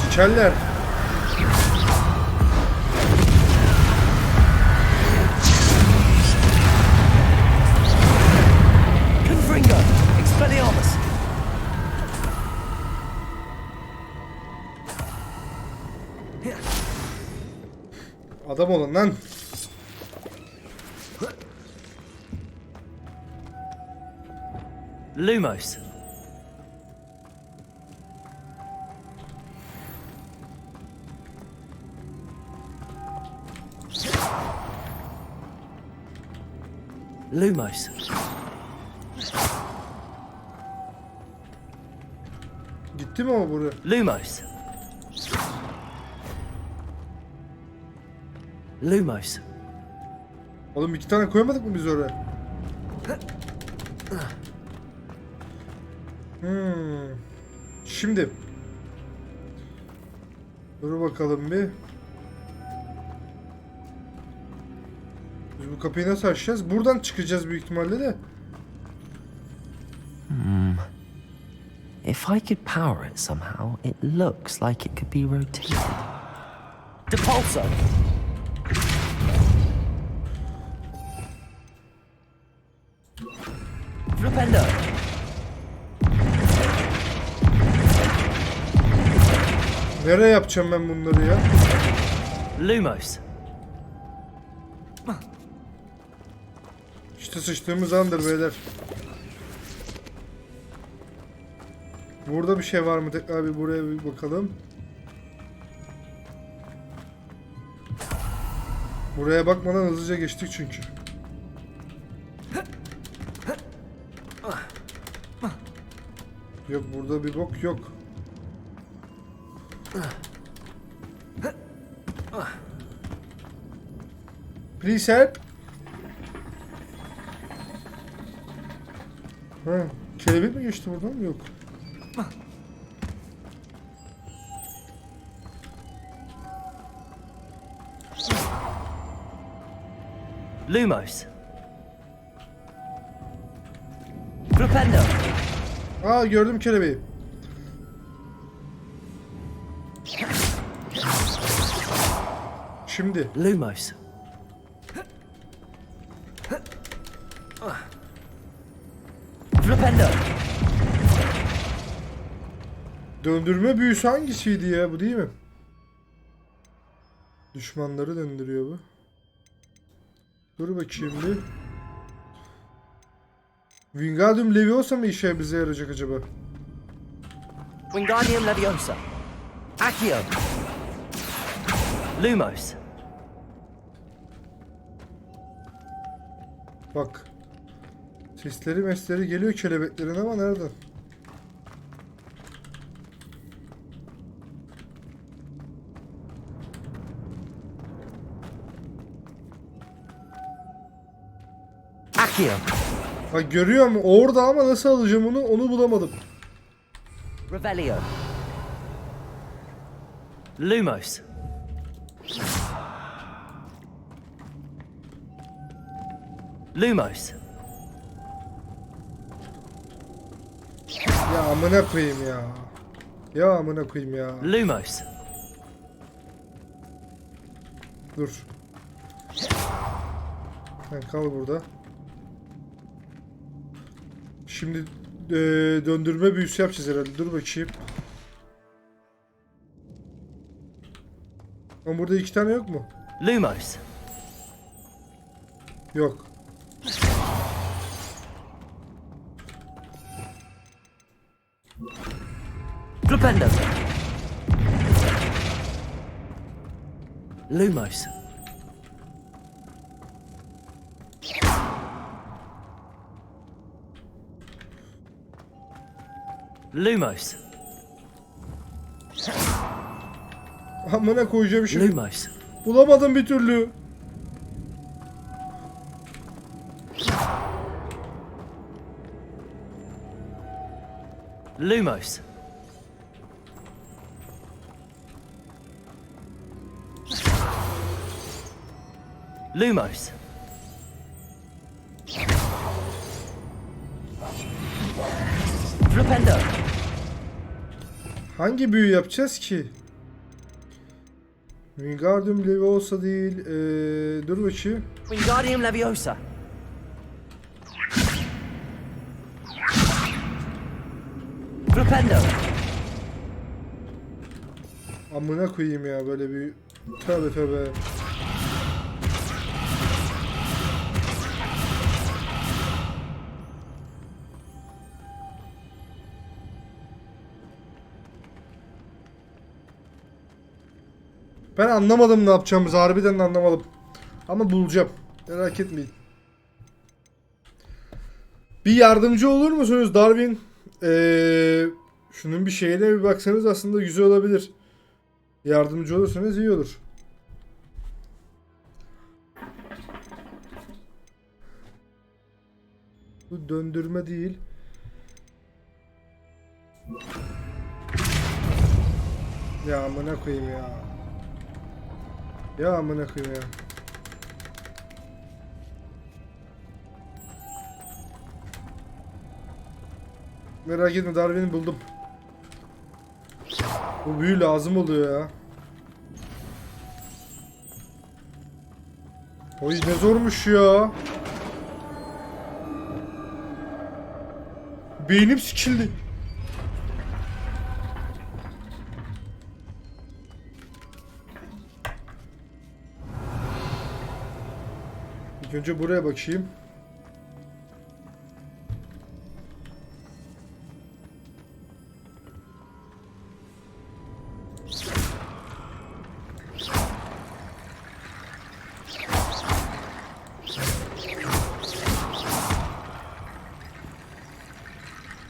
Sikerler. Confringo. Expelliarmus. Adam olun lan. Lumos. Lumos. Gitti mi o buraya? Lumos. Lumos. Oğlum 2 tane koymadık mı biz oraya? Şimdi. Dur bakalım bir. Biz bu kapıyı nasıl açacağız? Buradan çıkacağız büyük ihtimalle de. If I could power it somehow, it looks like it could be rotated. Depulso. Flipendo. Nereye yapacağım ben bunları ya? Lumos. İşte sıçtığımız andır beyler. Burada bir şey var mı? Tekrar bir buraya bir bakalım. Buraya bakmadan hızlıca geçtik çünkü. Yok, burada bir bok yok. Please help. Ha, kelebek mi geçti buradan? Yok. Lumos. Flipendo. Aa, gördüm kelebeği. Şimdi. Lumos. Flipendo. Döndürme büyüsü hangisiydi ya? Bu değil mi? Düşmanları döndürüyor bu. Dur bakayım bir. Wingardium Leviosa mı işe bize yarayacak acaba? Wingardium Leviosa. Accio. Lumos. Bak. Sesleri geliyor kelebeklerin ama nereden? Accio. Bak görüyor mu? Orada ama nasıl alacağım onu bulamadım. Revelio. Lumos. Lumos. Ya amına koyayım ya. Ya amına koyayım ya. Lumos. Dur. Sen kal burada. Şimdi döndürme büyüsü yapacağız herhalde. Dur bakayım. Ama burada 2 tane yok mu? Lumos. Yok. Flipendo. Lumos. Lumos. Amına koyacağım şimdi. Lumos. Bulamadım bir türlü. Lumos. Lumos. Flipendo. Hangi büyü yapacağız ki? Wingardium Leviosa değil. Dur bakayım. Wingardium Leviosa. Flipendo. Amına koyayım ya böyle bir. Tövbe tövbe. Ben anlamadım ne yapacağımızı. Harbiden de anlamadım. Ama bulacağım. Merak etmeyin. Bir yardımcı olur musunuz Darwin? Şunun bir şeyine bir baksanız aslında güzel olabilir. Yardımcı olursanız iyi olur. Bu döndürme değil. Ya amına koyayım ya. Ya amına koyayım ya. Merak etme Darwin'i buldum. Bu büyü lazım oluyor ya. Oy ne zormuş ya. Beynim sikildi. İlk önce buraya bakayım.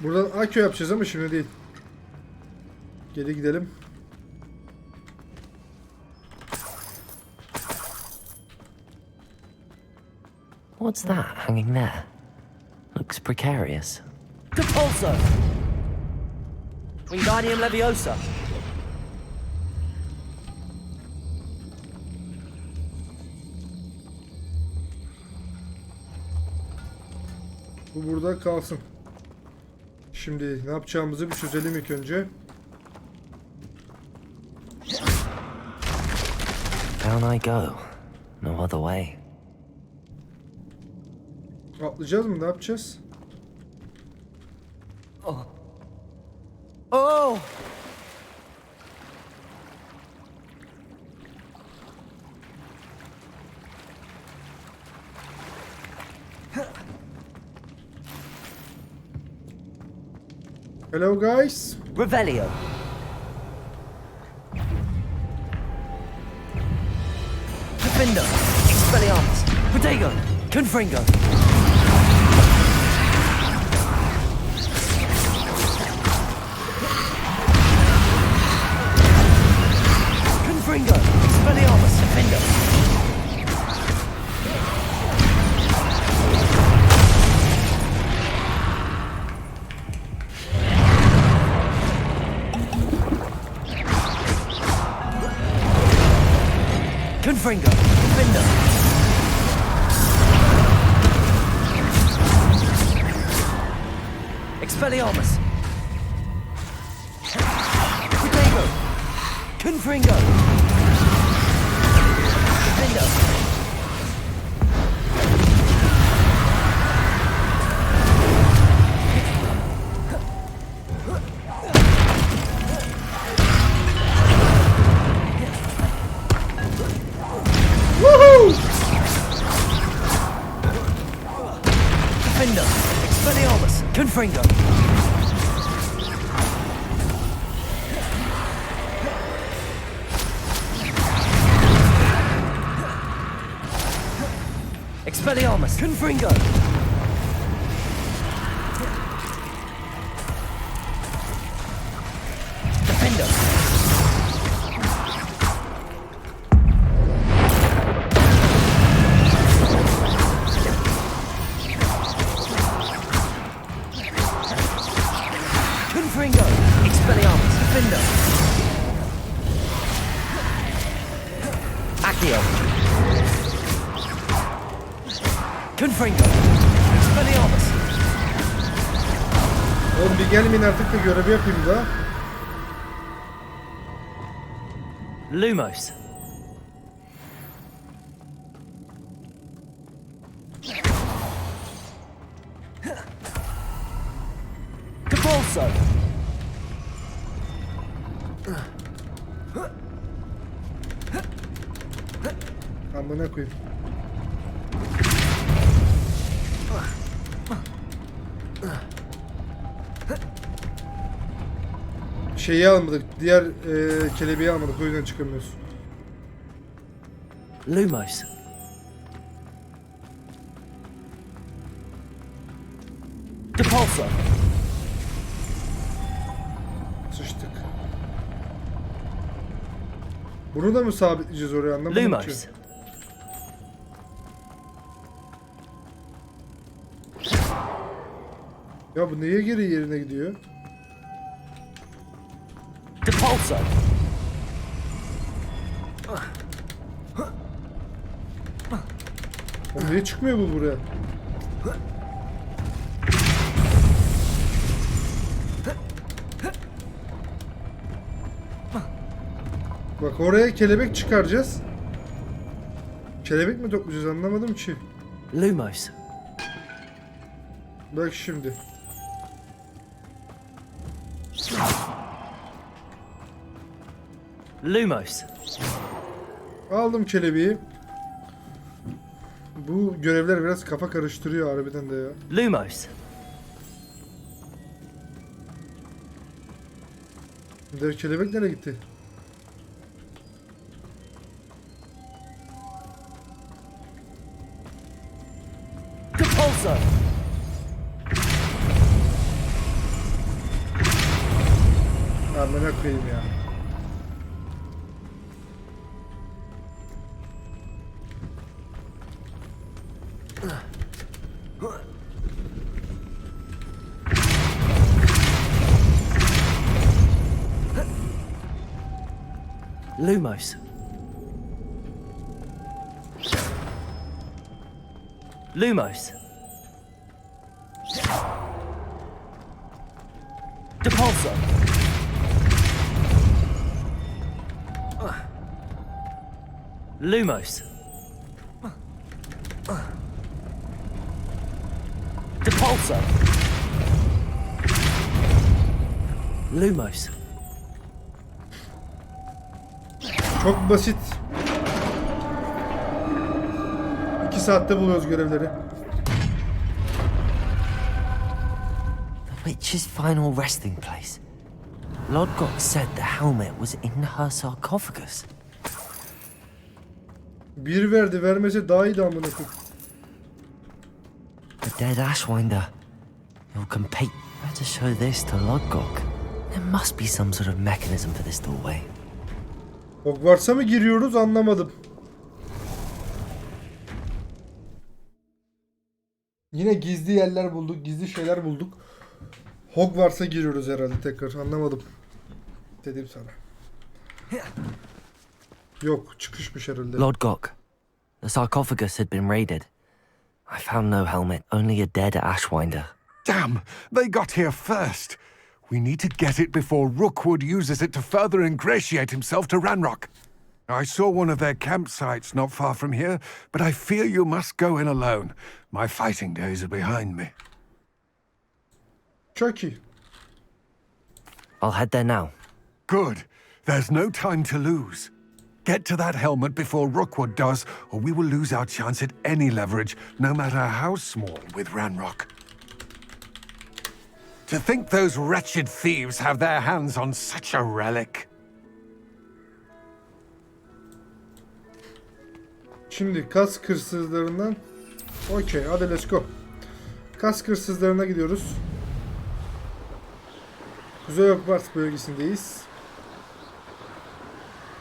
Buradan akü yapacağız ama şimdi değil. Geri gidelim. What's that hanging there? Looks precarious. Depulso! Wingardium Leviosa! Bu burada kalsın. Şimdi ne yapacağımızı bir çözelim ilk önce. Down I go. No other way. Atlayacağız mı? Ne yapacağız? Oh! Oh! Hello guys. Revelio! Defender! Expelliarmus! Protego! Confringo! Confringo! Expelliarmus! Defender! Confringo! Defender! Expelliarmus! Confringo! Defender! Defender! Expelliarmus! Confringo! Expelliarmus! Confringo! Defender! Confringo! Expelliarmus! Defender! Accio! Confringo! Expelliarmus! Oğlum bir gelmeyin artık da görevi yapayım da. Lumos! Capolso! Amına koyayım. Şeyi almadık. Diğer kelebeği almadık. O yüzden çıkamıyoruz. Lumos! Capolso! Sıçtık. Bunu da mı sabitleyeceğiz oraya, anlamadım ki. Lumos! Ya bu niye geri yerine gidiyor? Capolso! Oğlum niye çıkmıyor bu buraya? Bak oraya kelebek çıkaracağız. Kelebek mi toplayacağız anlamadım ki. Lumos! Bak şimdi. Lumos! Aldım kelebeği. Bu görevler biraz kafa karıştırıyor harbiden de ya. Lumos! Diğer kelebek nereye gitti? Capolso! Amına koyayım ya. Lumos! Lumos! Capolso! Lumos! Capolso! Lumos! Çok basit. 2 saatte buluyoruz görevleri. The witch's final resting place. Lodgok said the helmet was in her sarcophagus. Bir verdi, vermese daha iyiydi amına koyayım. The dead Ashwinder. You'll compete. Better show this to Lodgok. There must be some sort of mechanism for this doorway. Hogwarts'a mı giriyoruz anlamadım. Yine gizli yerler bulduk, gizli şeyler bulduk. Hogwarts'a giriyoruz herhalde tekrar, anlamadım. Dedim sana. Yok, çıkışmış herhalde. Lodgok, the sarcophagus had been raided. I found no helmet, only a dead Ashwinder. Damn, they got here first. We need to get it before Rookwood uses it to further ingratiate himself to Ranrock. I saw one of their campsites not far from here, but I fear you must go in alone. My fighting days are behind me. Çok iyi. I'll head there now. Good. There's no time to lose. Get to that helmet before Rookwood does, or we will lose our chance at any leverage, no matter how small, with Ranrock. To think those wretched thieves have their hands on such a relic. Şimdi kask hırsızlarından. Okey, hadi let's go. Kask hırsızlarına gidiyoruz. Kuzey Hogwarts bölgesindeyiz.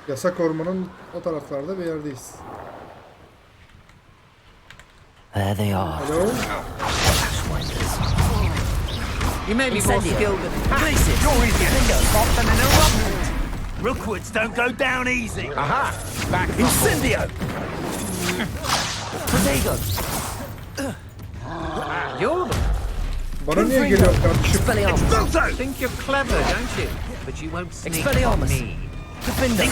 Yasak ormanın o taraflarda bir yerdeyiz. There they are. Hello? You made me more skilled than places. You're easier to spot than an eruption. Rookwoods don't go down easy. Aha! Back Incendio! Protego! You're the Bana niye geliyor kardeşim? Expelliarmus. You think you're clever, don't you? But you won't sneak Expelliarmus. on me. Defender!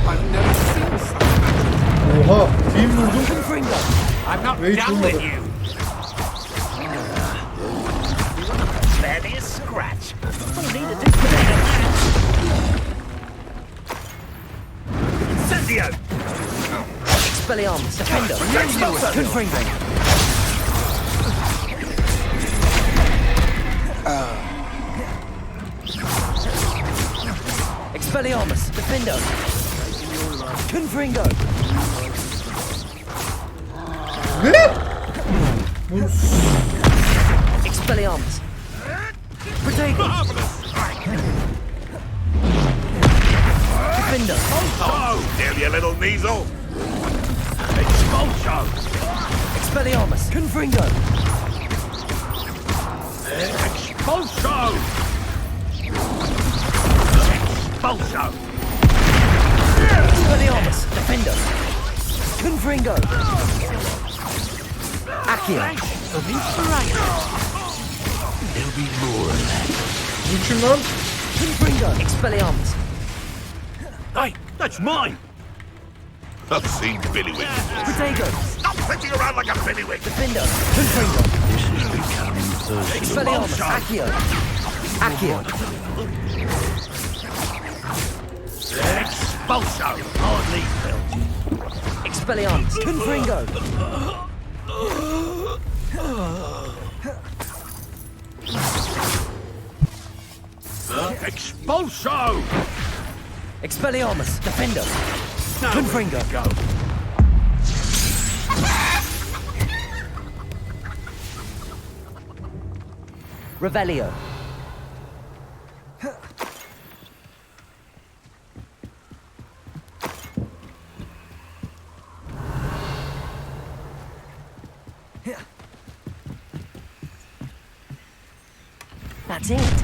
I've never seen something. Oha, team vurdum. I'm not Ve hiç done with vurmadı. you. Barely a scratch. All need to do is better than that. Incendio! Expelliarmus! Defender! Confringo! Expelliarmus! Defender! Confringo! Ne? Expelliarmus! Protego! Defender! Oh, damn you little measle! Expulso! Expelliarmus! Confringo! Expulso! Expulso! Expelliarmus! Defender! Confringo! Accio! Of inspiration. There'll be more of that. Bu kim lan? Confringo! Expelliarmus! Hey, that's mine! I've seen Billywig. Protego! Stop pitching around like a Billywig! Defender! Confringo! This has become personal. Expelliarmus! Accio! Accio! Expulso! Hardly felt. Expelliarmus! Confringo! Expulso! Expelliarmus! Defender! No, Confringo! go. Revelio! That's it.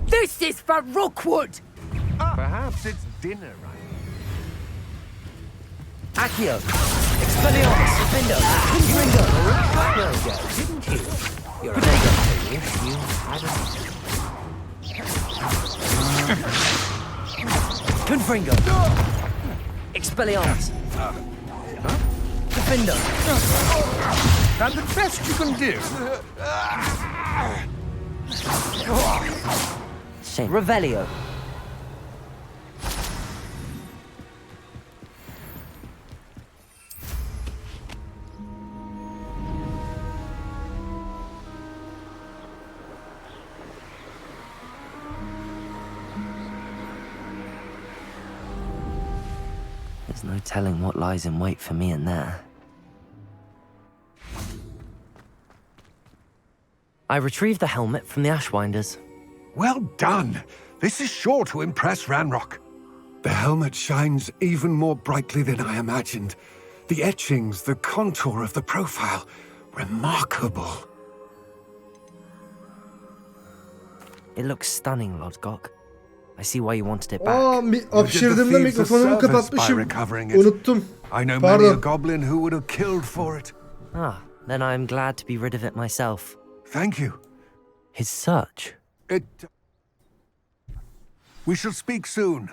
This is for Rookwood! Perhaps it's dinner, right? Accio! Expelliarmus! Defender! Confringo! Well, didn't you? You're Protego! you hadn't. Confringo! Expelliarmus! Defender! And the best you can do. Shame. Revelio! There's no telling what lies in wait for me in there. I retrieved the helmet from the Ashwinders. Well done. This is sure to impress Ranrock. The helmet shines even more brightly than I imagined. The etchings, the contour of the profile. Remarkable. It looks stunning, Lodgok. I see why you wanted it back. Aa, hapşırdığımda mikrofonumu kapatmışım. Unuttum. I know many a Pardon. goblin who would have killed for it. Ah, then I'm glad to be rid of it myself. Thank you. His search? We shall speak soon.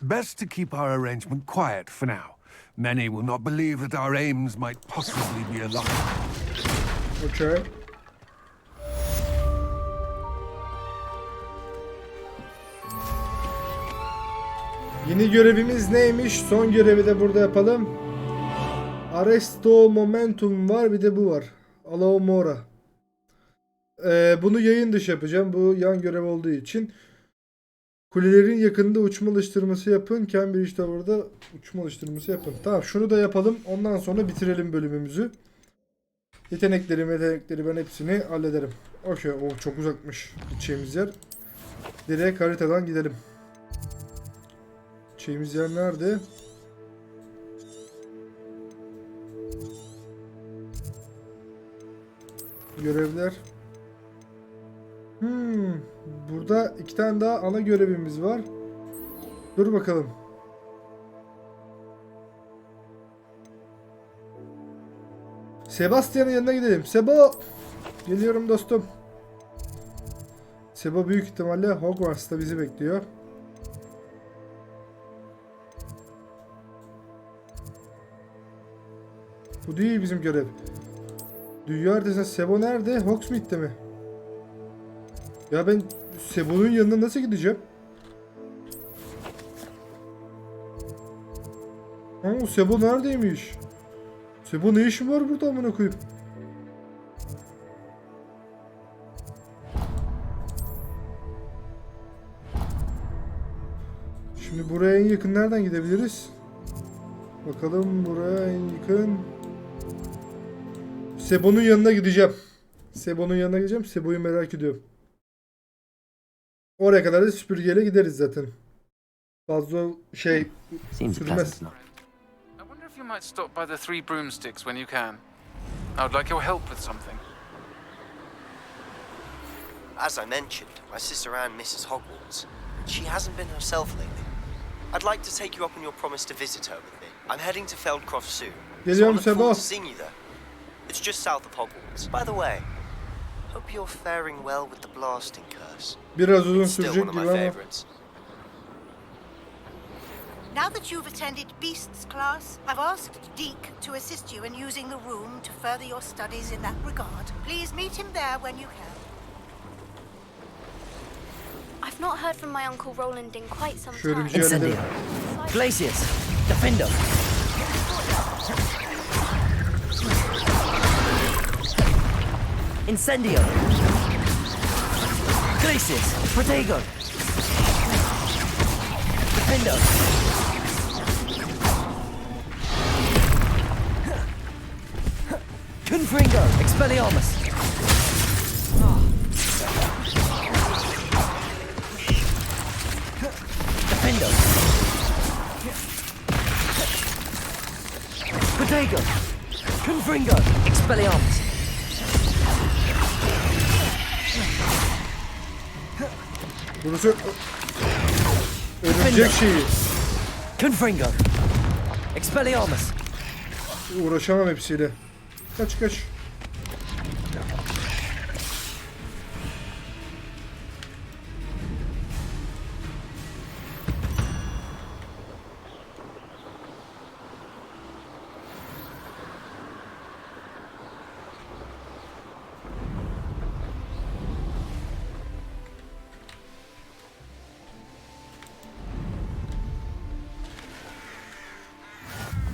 Best to keep our arrangement quiet for now. Many will not believe that our aims might possibly be aligned. Okay. Yeni görevimiz neymiş? Son görevi de burada yapalım. Arresto Momentum var, bir de bu var. Allow Mora. Bunu yayın dışı yapacağım. Bu yan görev olduğu için. Kulelerin yakınında uçma alıştırması yapın. Cambridge Tower'da uçma alıştırması yapın. Tamam, şunu da yapalım. Ondan sonra bitirelim bölümümüzü. Yetenekleri ben hepsini hallederim. Okey. Oh, çok uzakmış gideceğimiz yer. Direkt haritadan gidelim. Gideceğimiz yer nerede? Görevler. Burada 2 tane daha ana görevimiz var. Dur bakalım. Sebastian'ın yanına gidelim. Sebo! Geliyorum dostum. Sebo büyük ihtimalle Hogwarts'ta bizi bekliyor. Bu değil bizim görev. Dünya haritasında Sebo nerede? Hogsmeade'de mi? Ya ben Sebo'nun yanına nasıl gideceğim? Aa, Sebo neredeymiş? Sebo ne işin var burada amına koyayım? Şimdi buraya en yakın nereden gidebiliriz? Bakalım, buraya en yakın. Sebo'nun yanına gideceğim. Sebo'nun yanına gideceğim. Sebo'yu merak ediyorum. Oraya kadar da süpürgeyle gideriz zaten. Fazla şey sürmez. I wonder if you might stop by the Three Broomsticks when you can. I would like your help with something. As I mentioned, my sister Anne misses Hogwarts. She hasn't been herself lately. I'd like to take you up on your promise to visit her with me. I'm heading to Feldcroft soon. So I look forward to seeing you there. It's just south of Hogwarts. By the way, hope you're faring well with the blasting curse. Biraz uzun It's still sürecek one of my gibi ama. favorites. Now that you've attended Beasts class, I've asked Deke to assist you in using the room to further your studies in that regard. Please meet him there when you can. I've not heard from my Uncle Roland in quite some Şöyle time. bir şey halledelim. Glaciers! Defender! Incendio! Glaciers! Protego! Defender! Confringo! Expelliarmus! Defender! Protego! Confringo! Expelliarmus! Burası örümcek şeyi. Confringo! Expelliarmus! Uğraşamam hepsiyle. Kaç kaç.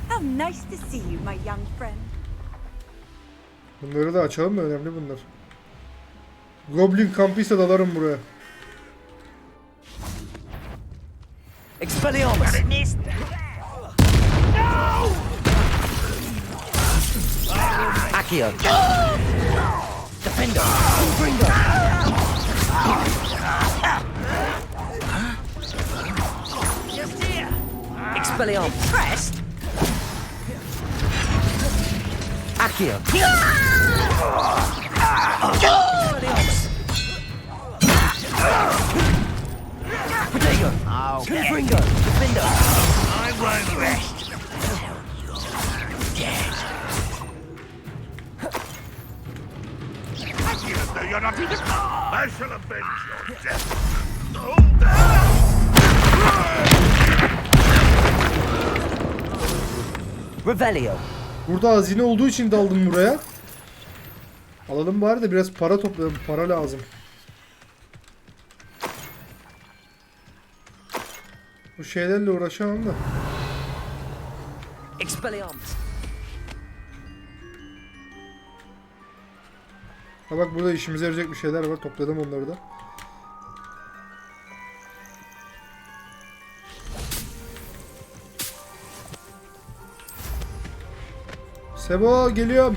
How nice to see you, my young friend. Bunları da açalım da önemli bunlar. Goblin kampıysa dalarım buraya. Expelliarmus! Accio! Defender! Confringo! Just here. Expelliarmus! Impressed? Accio! Protego! Confringo! Defender! I won't rest. Dead. not be the I shall avenge your death. Revelio. Burada hazine olduğu için daldım buraya. Alalım bari de biraz para toplayalım. Para lazım. Bu şeylerle uğraşamam da. Expelliarmus. Ha bak burada işimize yarayacak bir şeyler var. Topladım onları da. Sebo geliyorum.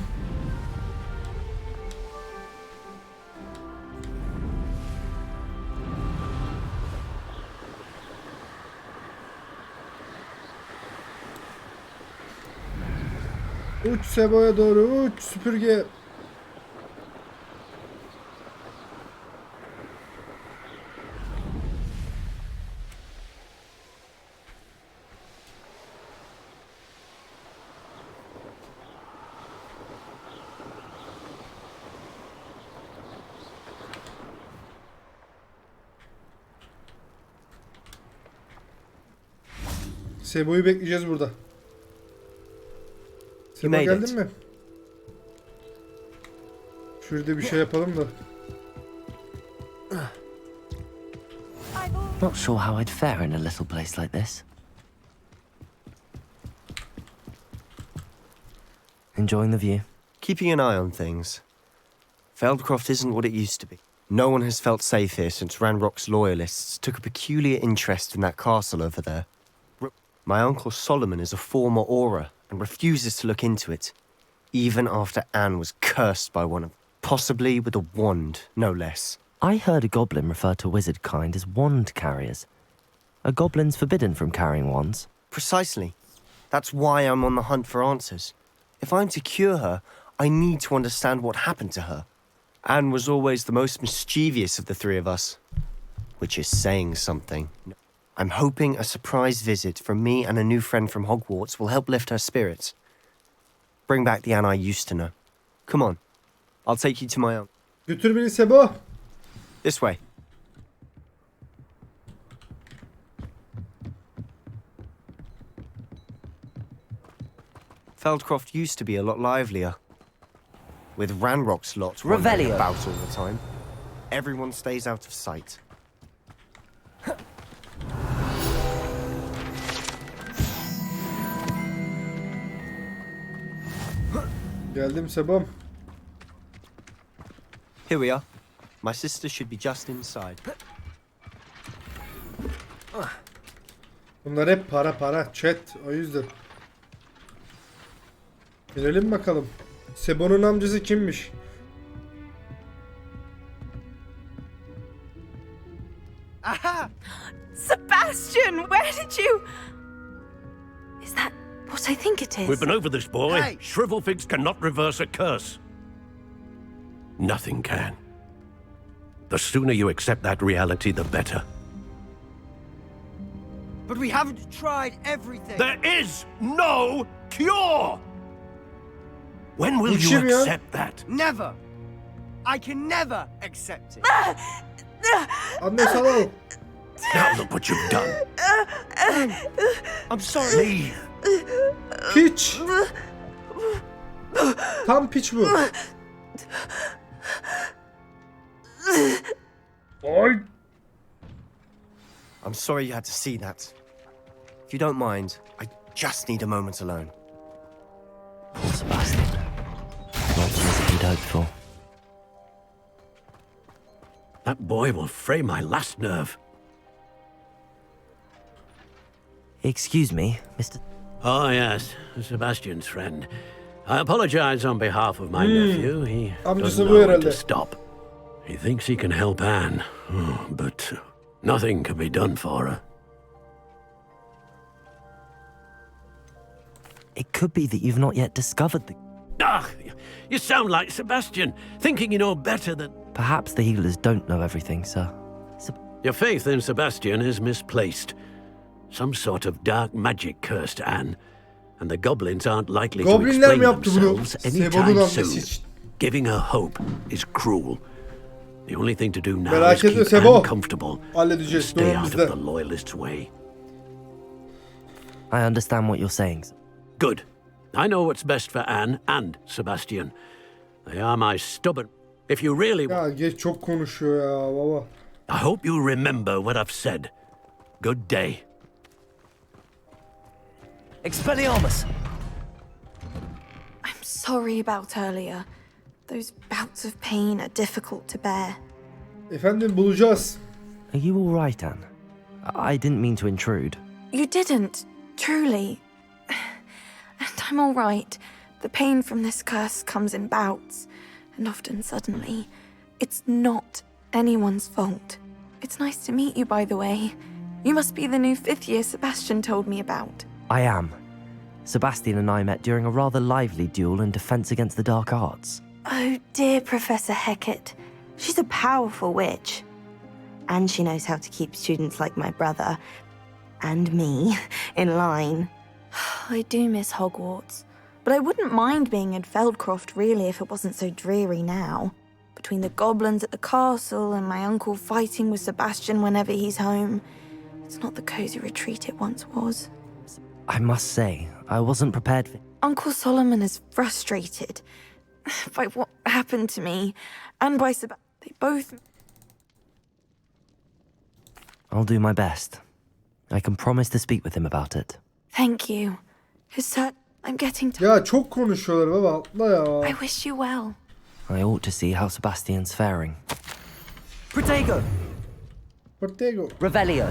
Uç Sebo'ya doğru uç süpürge. Sebo'yu bekleyeceğiz burada. Sebo geldin mi? Şurada bir şey yapalım da. Not sure how I'd fare in a little place like this. Enjoying the view? Keeping an eye on things. Feldcroft isn't what it used to be. No one has felt safe here since Ranrock's loyalists took a peculiar interest in that castle over there. My uncle Solomon is a former Auror and refuses to look into it, even after Anne was cursed by one of them, possibly with a wand, no less. I heard a goblin refer to wizard kind as wand carriers. Are goblins forbidden from carrying wands? Precisely. That's why I'm on the hunt for answers. If I'm to cure her, I need to understand what happened to her. Anne was always the most mischievous of the three of us, which is saying something. I'm hoping a surprise visit from me and a new friend from Hogwarts will help lift her spirits. Bring back the Anne I used to know. Come on. I'll take you to my own. Götür beni Sebo. This way. Feldcroft used to be a lot livelier. With Ranrock's lot wandering about all the time. Everyone stays out of sight. Geldim Sebom. Here we are. My sister should be just inside. Bunlar hep para chat o yüzden. Bilelim bakalım. Sebo'nun amcası kimmiş? Aha! Sebastian, where did you... Is that what I think it is? We've been over this, boy. Hey. Shrivelfigs cannot reverse a curse. Nothing can. The sooner you accept that reality, the better. But we haven't tried everything. There is no cure! When will you Geçim ya. accept that? Never. I can never accept it. Anne Sallow. Now look what you've done. I'm sorry. Leave. Piç. Tam piç bu. Oy. I'm sorry you had to see that. If you don't mind, I just need a moment alone. Poor Sebastian. Not as he'd hoped for. That boy will fray my last nerve. Excuse me, Mr. Oh, yes, Sebastian's friend. I apologize on behalf of my nephew. He doesn't know when to stop. He thinks he can help Anne, but nothing can be done for her. It could be that you've not yet discovered the... Ah, you sound like Sebastian, thinking you know better than... Perhaps the healers don't know everything, sir. Your faith in Sebastian is misplaced. Some sort of dark magic cursed Anne, and the goblins aren't likely to explain themselves anytime soon. Giving her hope is cruel. The only thing to do now Merak is etme keep Sebo. Anne comfortable and Halledeceğiz. stay Durun out of bizde. the loyalists' way. I understand what you're saying. Good. I know what's best for Anne and Sebastian. They are my stubborn... If you really... Ya geç çok konuşuyor ya baba. I hope you remember what I've said. Good day. Expelliarmus! I'm sorry about earlier. Those bouts of pain are difficult to bear. Efendim bulacağız. Are you all right, Anne? I didn't mean to intrude. You didn't, truly. And I'm all right. The pain from this curse comes in bouts, and often suddenly. It's not anyone's fault. It's nice to meet you, by the way. You must be the new 5th year Sebastian told me about. I am. Sebastian and I met during a rather lively duel in defense against the dark arts. Oh, dear Professor Hecat. She's a powerful witch. And she knows how to keep students like my brother, and me, in line. I do miss Hogwarts, but I wouldn't mind being in Feldcroft, really, if it wasn't so dreary now. Between the goblins at the castle and my uncle fighting with Sebastian whenever he's home, it's not the cozy retreat it once was. I must say, I wasn't prepared for... Uncle Solomon is frustrated by what happened to me, and by Sebastian. They both... I'll do my best. I can promise to speak with him about it. Thank you. I'm getting tired. Ya çok konuşuyorlar baba. Atla ya. I wish you well. I ought to see how Sebastian's faring. Protego! Protego. Revelio.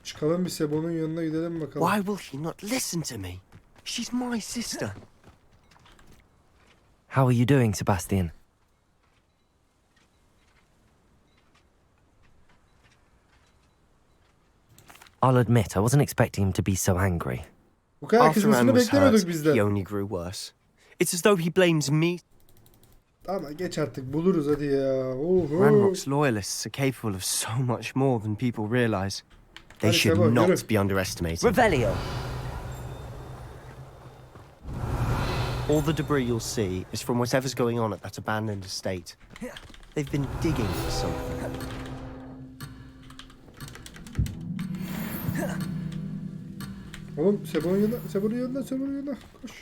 Çıkalım bir Sebo'nun yanına gidelim bakalım. Why will he not listen to me? She's my sister. How are you doing, Sebastian? I'll admit, I wasn't expecting him to be so angry. Bu kadar After Anne kızmasını was beklemiyorduk hurt, bizden. he only grew worse. It's as though he blames me. Ama geç artık buluruz hadi ya. Oho. Ranrock's loyalists are capable of so much more than people realize. They Hadi should Sebo, not yürü. be underestimated. Revelio. All the debris you'll see is from whatever's going on at that abandoned estate. They've been digging for something. Oğlum Sebo'nun yanına, Sebo'nun yanına, Sebo'nun yanına. Koş.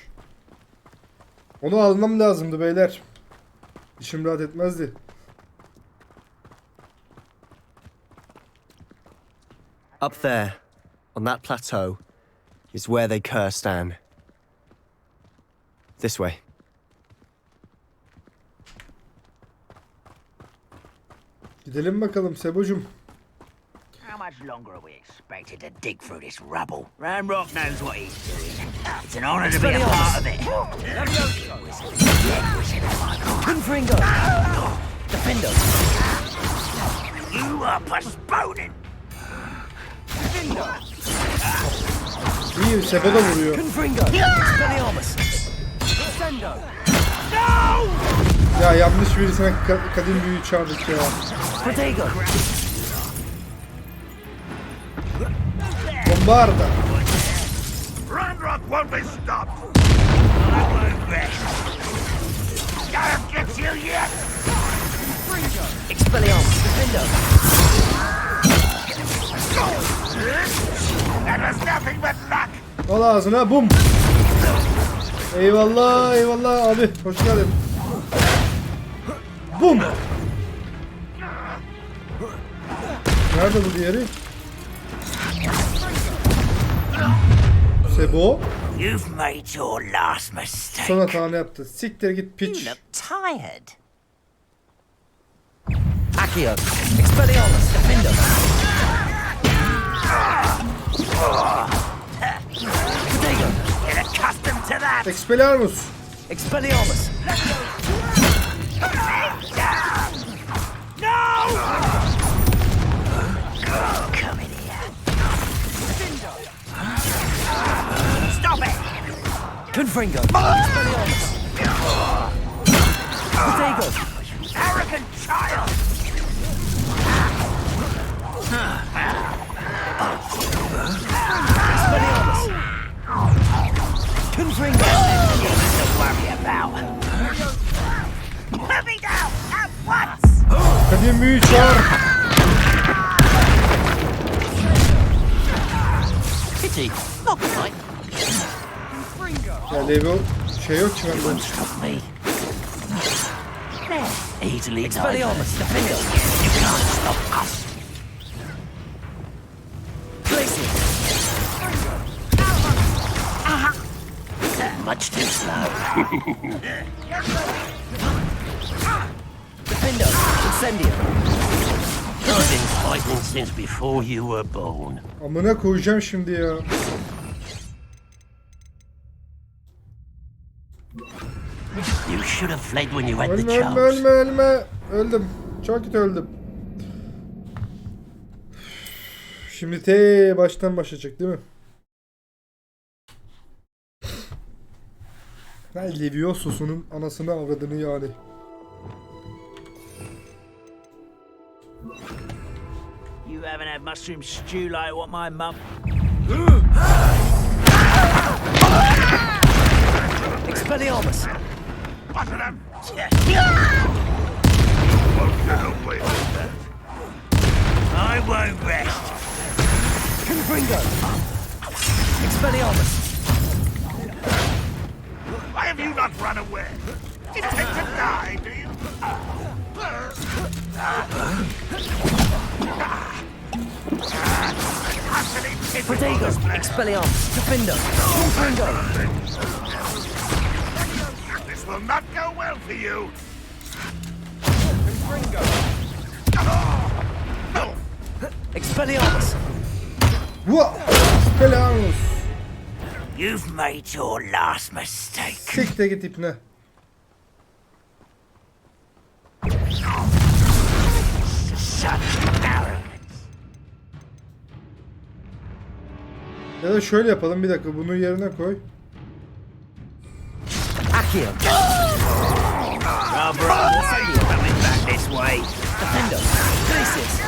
Onu almam lazımdı beyler. İşim rahat etmezdi. Up there, on that plateau, is where they cursed Anne. This way. Gidelim bakalım Sebo'cum. How much longer are we expected to dig through this rubble? Ranrock knows what he's doing. It's an honor to be a part of it. Confringo. Defendo. You are postponing. İyi Sebo da vuruyor. Confringo. Expelliarmus. Defendo. Ya yanlış birisine kadın büyüğü çağırdık ya. Protego. Bombarda. Ranrock won't be stopped. I won't rest. I'll get you yet. Expelliarmus. Defendo. That was nothing but luck. Al ağzına bum. Eyvallah eyvallah abi hoş geldin. Bum. Nerede bu diğeri? Sebo. You've made your last mistake. Son hatanı yaptı. Siktir git piç. You look tired. Accio. Expelliarmus. Defendo. Protego. Get accustomed to that. Expelliarmus. Expelliarmus. No! Come in here. Stop it! Confringo. Expelliarmus. Protego. Arrogant child! Kadim büyü çağır. Ya level şey yok ki bende. Expelliarmus, defend us. You can't stop us. Places. Much too slow. Defend us, incendio. I've been fighting since before you were born. Amına koyacağım şimdi ya. You should have fled when you had the Ölme chance. ölme ölme ölme. Öldüm. Çok kötü öldüm. Şimdi baştan başlayacak değil mi? Leviosus'un anasını avradını yani. You haven't had mushroom stew like what my mum... Expelliarmus. I won't rest. Confringo. Expelliarmus. Why have you not run away? You intend to die, do you? Protego. Expelliarmus. Defendo. Confringo. This will not go well for you. Expelliarmus. Whoa! Expelliarmus. You've made your last mistake. Siktir git ipne. Ya da şöyle yapalım, bir dakika bunu yerine koy. Accio. Coming back this way. Defendo. Places.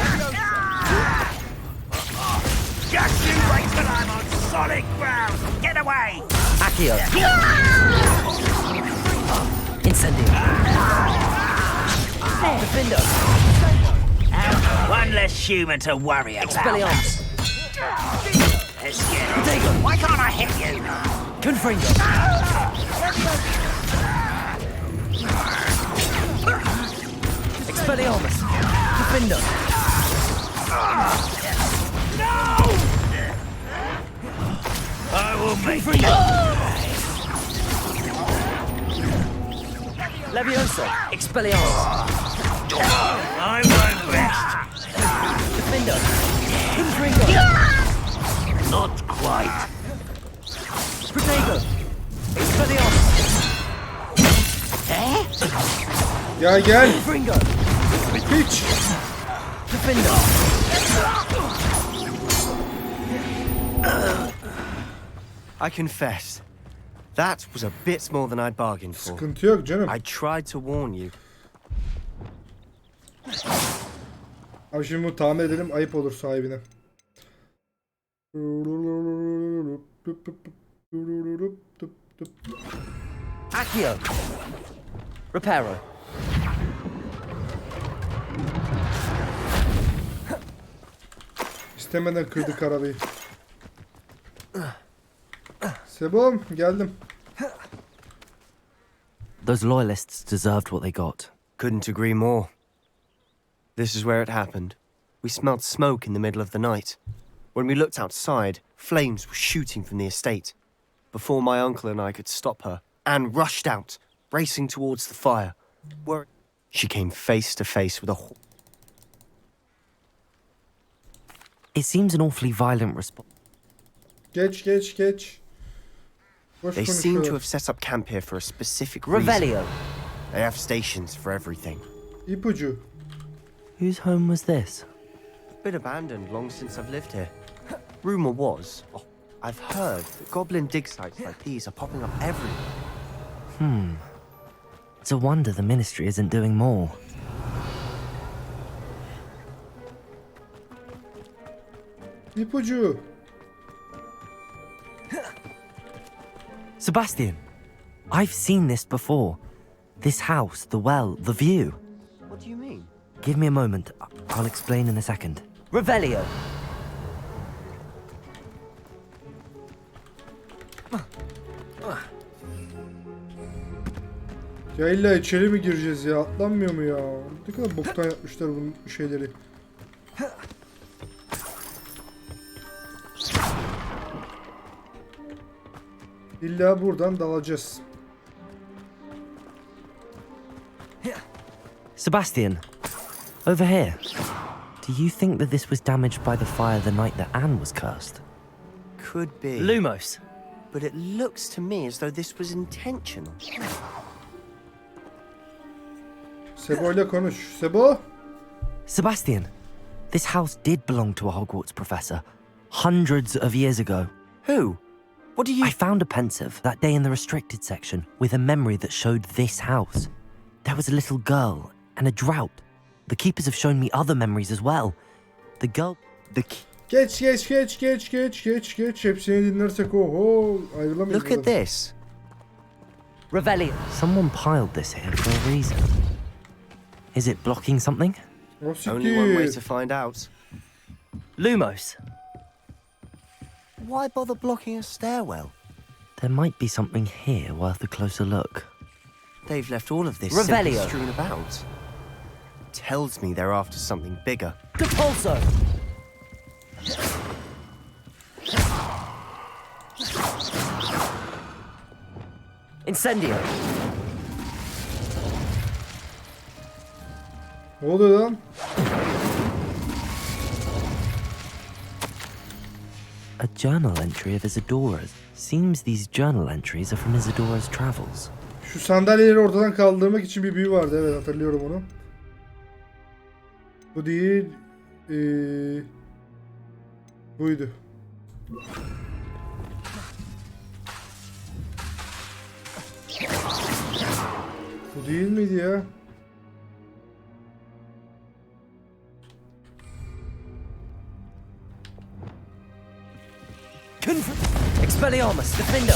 Just you wait till I'm on solid ground. Get away. Accio. Incendio. Defendo. One less human to worry about. Expelliarmus. Let's get it. Why can't I hit you? Confringo. Expelliarmus. Defendo. No! I will make Confringo. Levioso. Expelliarmus. I won't rest. Defendo. Confringo. Not quite. Protego. Expelliarmus. Ya gel. Confringo. Hiç. Defendo. I confess, that was a bit more than I'd bargained for. Sıkıntı yok canım. I tried to warn you. Abi şimdi bunu tamir edelim, ayıp olur sahibine. Accio. Reparo. İstemeden kırdık arabayı. Sebom, geldim. Those loyalists deserved what they got. Couldn't agree more. This is where it happened. We smelled smoke in the middle of the night. When we looked outside, flames were shooting from the estate. Before my uncle and I could stop her, Anne rushed out, racing towards the fire. She came face to face with a It seems an awfully violent response. Geç. Boş They seem to konuşuyorlar. have set up camp here for a specific Revelio. reason. They have stations for everything. İpucu. Whose home was this? Been abandoned long since I've lived here. Rumor was, I've heard that goblin dig sites like these are popping up everywhere. It's a wonder the ministry isn't doing more. İpucu. Sebastian, I've seen this before. This house, the well, the view. What do you mean? Give me a moment. I'll explain in a second. Revelio. Ya illa içeri mi gireceğiz ya? Atlanmıyor mu ya? Ne kadar boktan yapmışlar bunun şeyleri. İlla buradan dalacağız. Sebastian, over here. Do you think that this was damaged by the fire the night that Anne was cursed? Could be. Lumos. But it looks to me as though this was intentional. Sebo ile konuş. Sebo? Sebastian, this house did belong to a Hogwarts professor. Hundreds of years ago. Who? What do you... I found a pensive that day in the restricted section with a memory that showed this house. There was a little girl and a drought. The keepers have shown me other memories as well. The girl... Geç. Hepsini dinlersek oho ayrılamayız. Look at this. Revelio. Someone piled this here for a reason. Is it blocking something? Only one way to find out. Lumos. Why bother blocking a stairwell? There might be something here worth a closer look. They've left all of this Revelio. simply strewn about. Tells me they're after something bigger. Compulso. Incendio. Ne oluyor lan? A journal entry of Isadora's. Seems these journal entries are from Isadora's travels. Şu sandalyeleri ortadan kaldırmak için bir büyü vardı. Evet, hatırlıyorum onu. Bu değil. Buydu. Bu değil miydi ya? Expelliarmus, Defendo.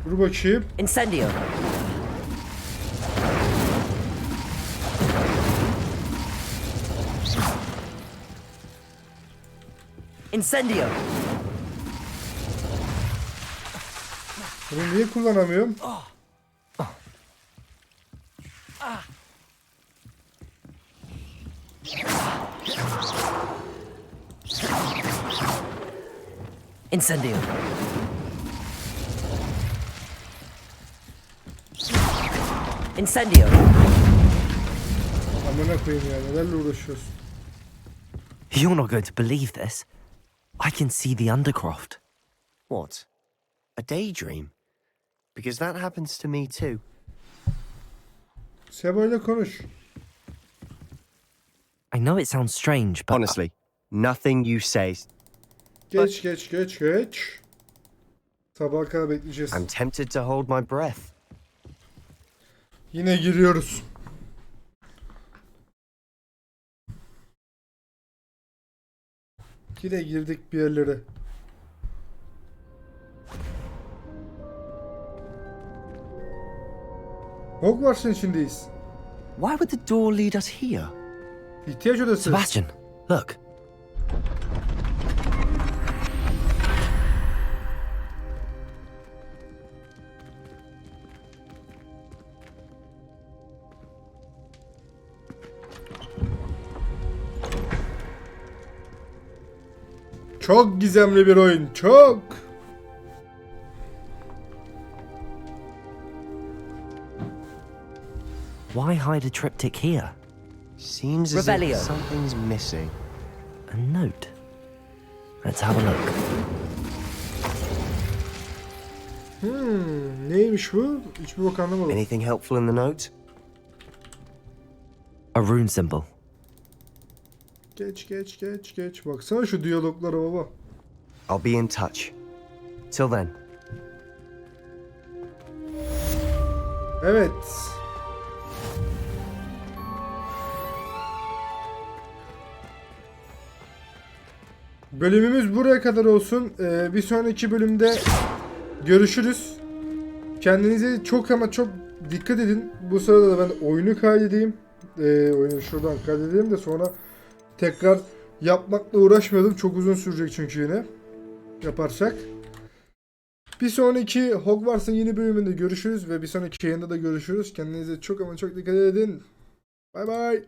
Dur bakayım. Incendio. Incendio. Bunu niye kullanamıyorum? Incendio. Incendio. Amına koyayım ya, nelerle uğraşıyoruz? You're not going to believe this. I can see the Undercroft. What? A daydream? Because that happens to me too. Sebo ile konuş. I know it sounds strange, but... Honestly, nothing you say... Geç. Sabaha kadar bekleyeceğiz. I'm tempted to hold my breath. Yine giriyoruz. Yine girdik bir yerlere. Hogwarts'ın içindeyiz. Why would the door lead us here? İhtiyaç odası. Sebastian, look. Çok gizemli bir oyun, çok. Why hide a triptych here? Seems as if something's missing. A note. Let's have a look. Neymiş bu? Hiçbir bok anlamadım. Anything helpful in the note? A rune symbol. Geç. Baksana şu diyaloglara baba. I'll be in touch. Till then. Evet. Bölümümüz buraya kadar olsun. Bir sonraki bölümde görüşürüz. Kendinize çok ama çok dikkat edin. Bu sırada da ben oyunu kaydedeyim. Oyunu şuradan kaydedeyim de sonra tekrar yapmakla uğraşmıyordum. Çok uzun sürecek çünkü yine. Yaparsak. Bir sonraki Hogwarts'ın yeni bölümünde görüşürüz ve bir sonraki yayında da görüşürüz. Kendinize çok ama çok dikkat edin. Bay bay.